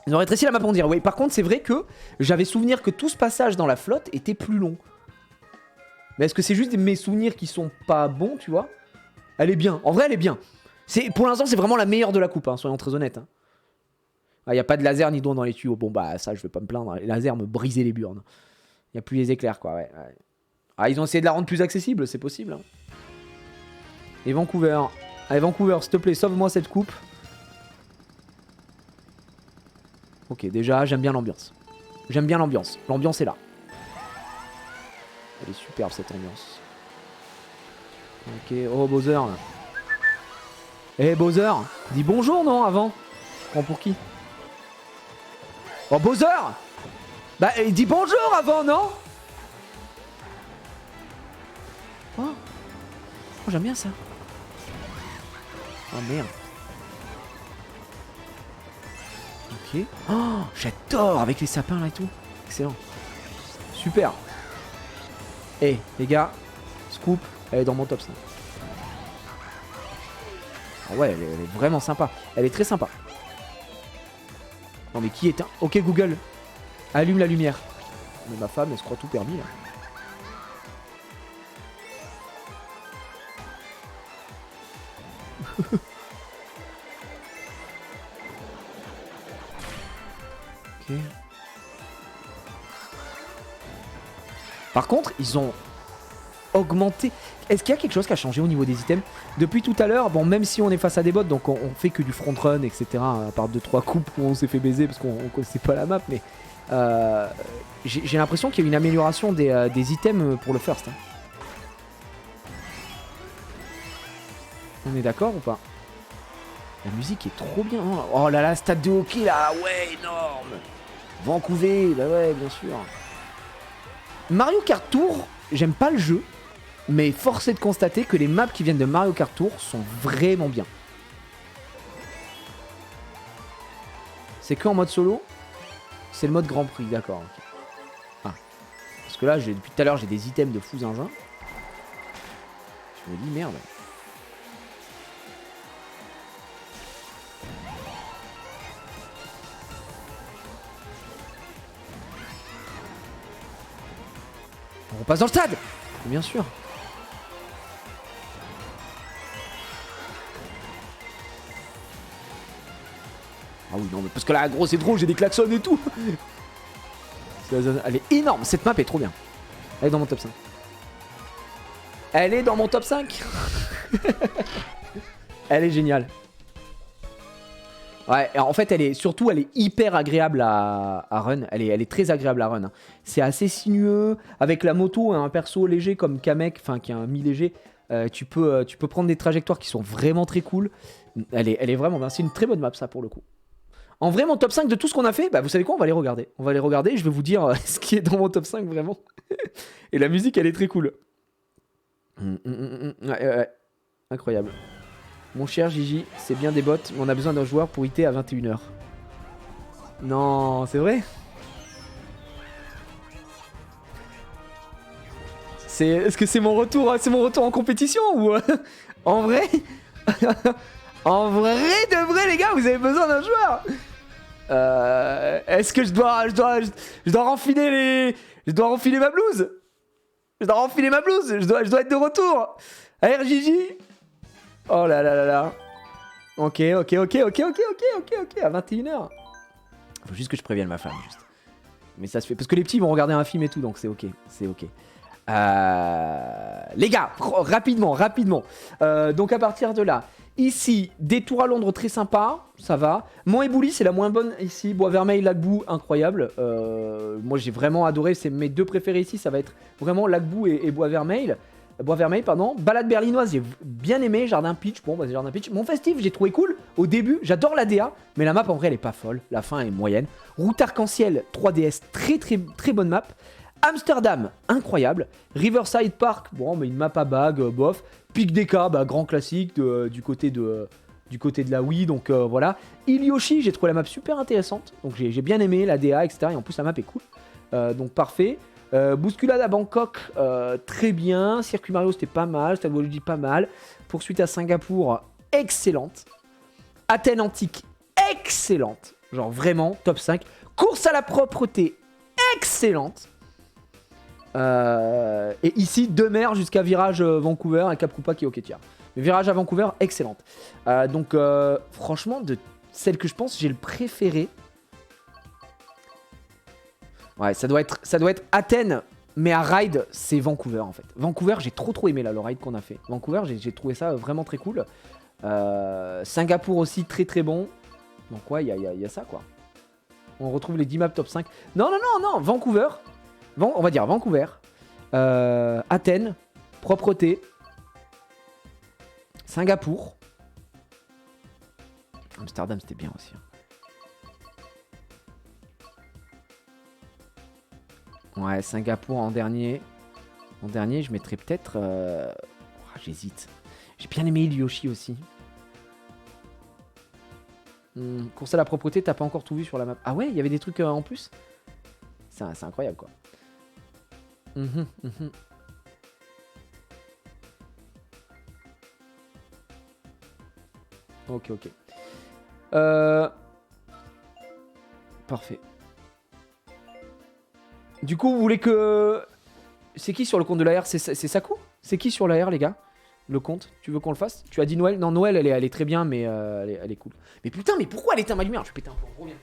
Ils ont rétréci la map, on dirait. Oui, par contre, c'est vrai que j'avais souvenir que tout ce passage dans la flotte était plus long. Mais est-ce que c'est juste mes souvenirs qui sont pas bons, tu vois? Elle est bien. En vrai, elle est bien. Pour l'instant, c'est vraiment la meilleure de la coupe, hein, soyons très honnêtes. Hein. Ah, y a pas de laser ni d'eau dans les tuyaux. Bon, bah, ça, je vais pas me plaindre. Les lasers me brisaient les burnes. Y a plus les éclairs, quoi, ouais. Ah, ils ont essayé de la rendre plus accessible, c'est possible. Hein. Et Vancouver. Allez, Vancouver, s'il te plaît, sauve-moi cette coupe. Ok, déjà, j'aime bien l'ambiance. J'aime bien l'ambiance. L'ambiance est là. Elle est superbe, cette ambiance. Ok, oh, Bowser, là. Eh, Bowser, dis bonjour, non, avant? Je prends pour qui? Oh, Bowser! Bah, dis bonjour avant, non? Oh, oh j'aime bien ça. Oh, merde. Ok. Oh, j'adore avec les sapins là et tout. Excellent. Super. Eh, les gars, scoop, elle est dans mon top 5. Ah ouais, elle est vraiment sympa. Elle est très sympa. Non mais qui est un... Ok Google, allume la lumière. Mais ma femme, elle se croit tout permis là. Ok. Par contre, ils ont augmenté. Est-ce qu'il y a quelque chose qui a changé au niveau des items? Depuis tout à l'heure, bon, même si on est face à des bots, donc on fait que du front run, etc. À part 2-3 coupes où on s'est fait baiser parce qu'on connaissait pas la map, mais j'ai l'impression qu'il y a une amélioration des items pour le first. Hein. On est d'accord ou pas? La musique est trop bien. Hein. Oh là là, stade de hockey là, ouais, énorme. Vancouver, bah ouais, bien sûr. Mario Kart Tour, j'aime pas le jeu. Mais force est de constater que les maps qui viennent de Mario Kart Tour sont vraiment bien. C'est que en mode solo? C'est le mode Grand Prix, d'accord. Okay. Ah. Parce que là, depuis tout à l'heure, j'ai des items de fou zinzin. Je me dis merde. On repasse dans le stade! Bien sûr. Ah oui, non, mais parce que là, gros, c'est trop, j'ai des klaxons et tout. Elle est énorme, cette map est trop bien. Elle est dans mon top 5. Elle est dans mon top 5. Elle est géniale. Ouais, en fait, elle est hyper agréable à run. Elle est très agréable à run. Hein. C'est assez sinueux. Avec la moto, un perso léger comme Kamek, enfin qui est un mi-léger, tu peux prendre des trajectoires qui sont vraiment très cool. Elle est vraiment bien. C'est une très bonne map, ça, pour le coup. En vrai, mon top 5 de tout ce qu'on a fait, bah vous savez quoi, on va les regarder. On va les regarder et je vais vous dire ce qui est dans mon top 5 vraiment. Et la musique, elle est très cool. Ouais. Incroyable. Mon cher Gigi, c'est bien des bots, mais on a besoin d'un joueur pour IT à 21h. Non, c'est vrai? Est-ce que c'est mon retour en compétition ou en vrai? En vrai de vrai les gars, vous avez besoin d'un joueur. Est-ce que je dois renfiler ma blouse? Je dois renfiler ma blouse, je dois être de retour. RJJ. Oh là là là là. Ok, à 21h. Faut juste que je prévienne ma femme, juste. Mais ça se fait. Parce que les petits vont regarder un film et tout, donc c'est ok. C'est ok. Les gars, rapidement. Donc à partir de là, ici, des tours à Londres très sympa, ça va. Mont Ebouli, c'est la moins bonne ici. Bois-Vermeil, Lagbout, incroyable. Moi j'ai vraiment adoré, c'est mes deux préférés ici, ça va être vraiment Lagbout et Bois-Vermeil. Bois-Vermeil, pardon. Balade berlinoise, j'ai bien aimé. Jardin Pitch, bon, bah, Jardin Pitch. Mon festif, j'ai trouvé cool au début. J'adore la DA, mais la map en vrai, elle est pas folle. La fin est moyenne. Route Arc-en-Ciel, 3DS, très bonne map. Amsterdam, incroyable. Riverside Park, bon, mais une map à bague, bof. Pic Deka, bah, grand classique du côté de la Wii, donc voilà. Ilioshi, j'ai trouvé la map super intéressante. Donc j'ai bien aimé la DA, etc. Et en plus, la map est cool. Donc parfait. Bousculade à Bangkok, très bien. Circuit Mario, c'était pas mal. Stade Waluigi, pas mal. Poursuite à Singapour, excellente. Athènes Antique, excellente. Genre vraiment, top 5. Course à la propreté, excellente. Et ici, deux mers jusqu'à Virage Vancouver et Cap Koopa qui est ok tiers. Mais Virage à Vancouver, excellente. Donc, franchement, de celle que je pense, j'ai le préféré. Ouais, ça doit être Athènes, mais à ride, c'est Vancouver en fait. Vancouver, j'ai trop aimé là, le ride qu'on a fait. Vancouver, j'ai trouvé ça vraiment très cool. Singapour aussi, très bon. Donc, ouais, il y a ça quoi. On retrouve les 10 maps top 5. Non, Vancouver. On va dire Vancouver. Athènes, propreté. Singapour. Amsterdam, c'était bien aussi. Ouais, Singapour en dernier. En dernier, je mettrais peut-être... j'hésite. J'ai bien aimé Ilioshi aussi. Course à la propreté, t'as pas encore tout vu sur la map. Ah ouais, il y avait des trucs en plus. C'est incroyable, quoi. Ok. Parfait. Du coup, vous voulez que... C'est qui sur le compte de l'AR? C'est Saku? C'est qui sur l'AR, les gars? Le compte? Tu veux qu'on le fasse? Tu as dit Noël? Non, Noël, elle est très bien, mais elle est cool. Mais putain, mais pourquoi elle éteint ma lumière? Je vais péter un plomb, reviens.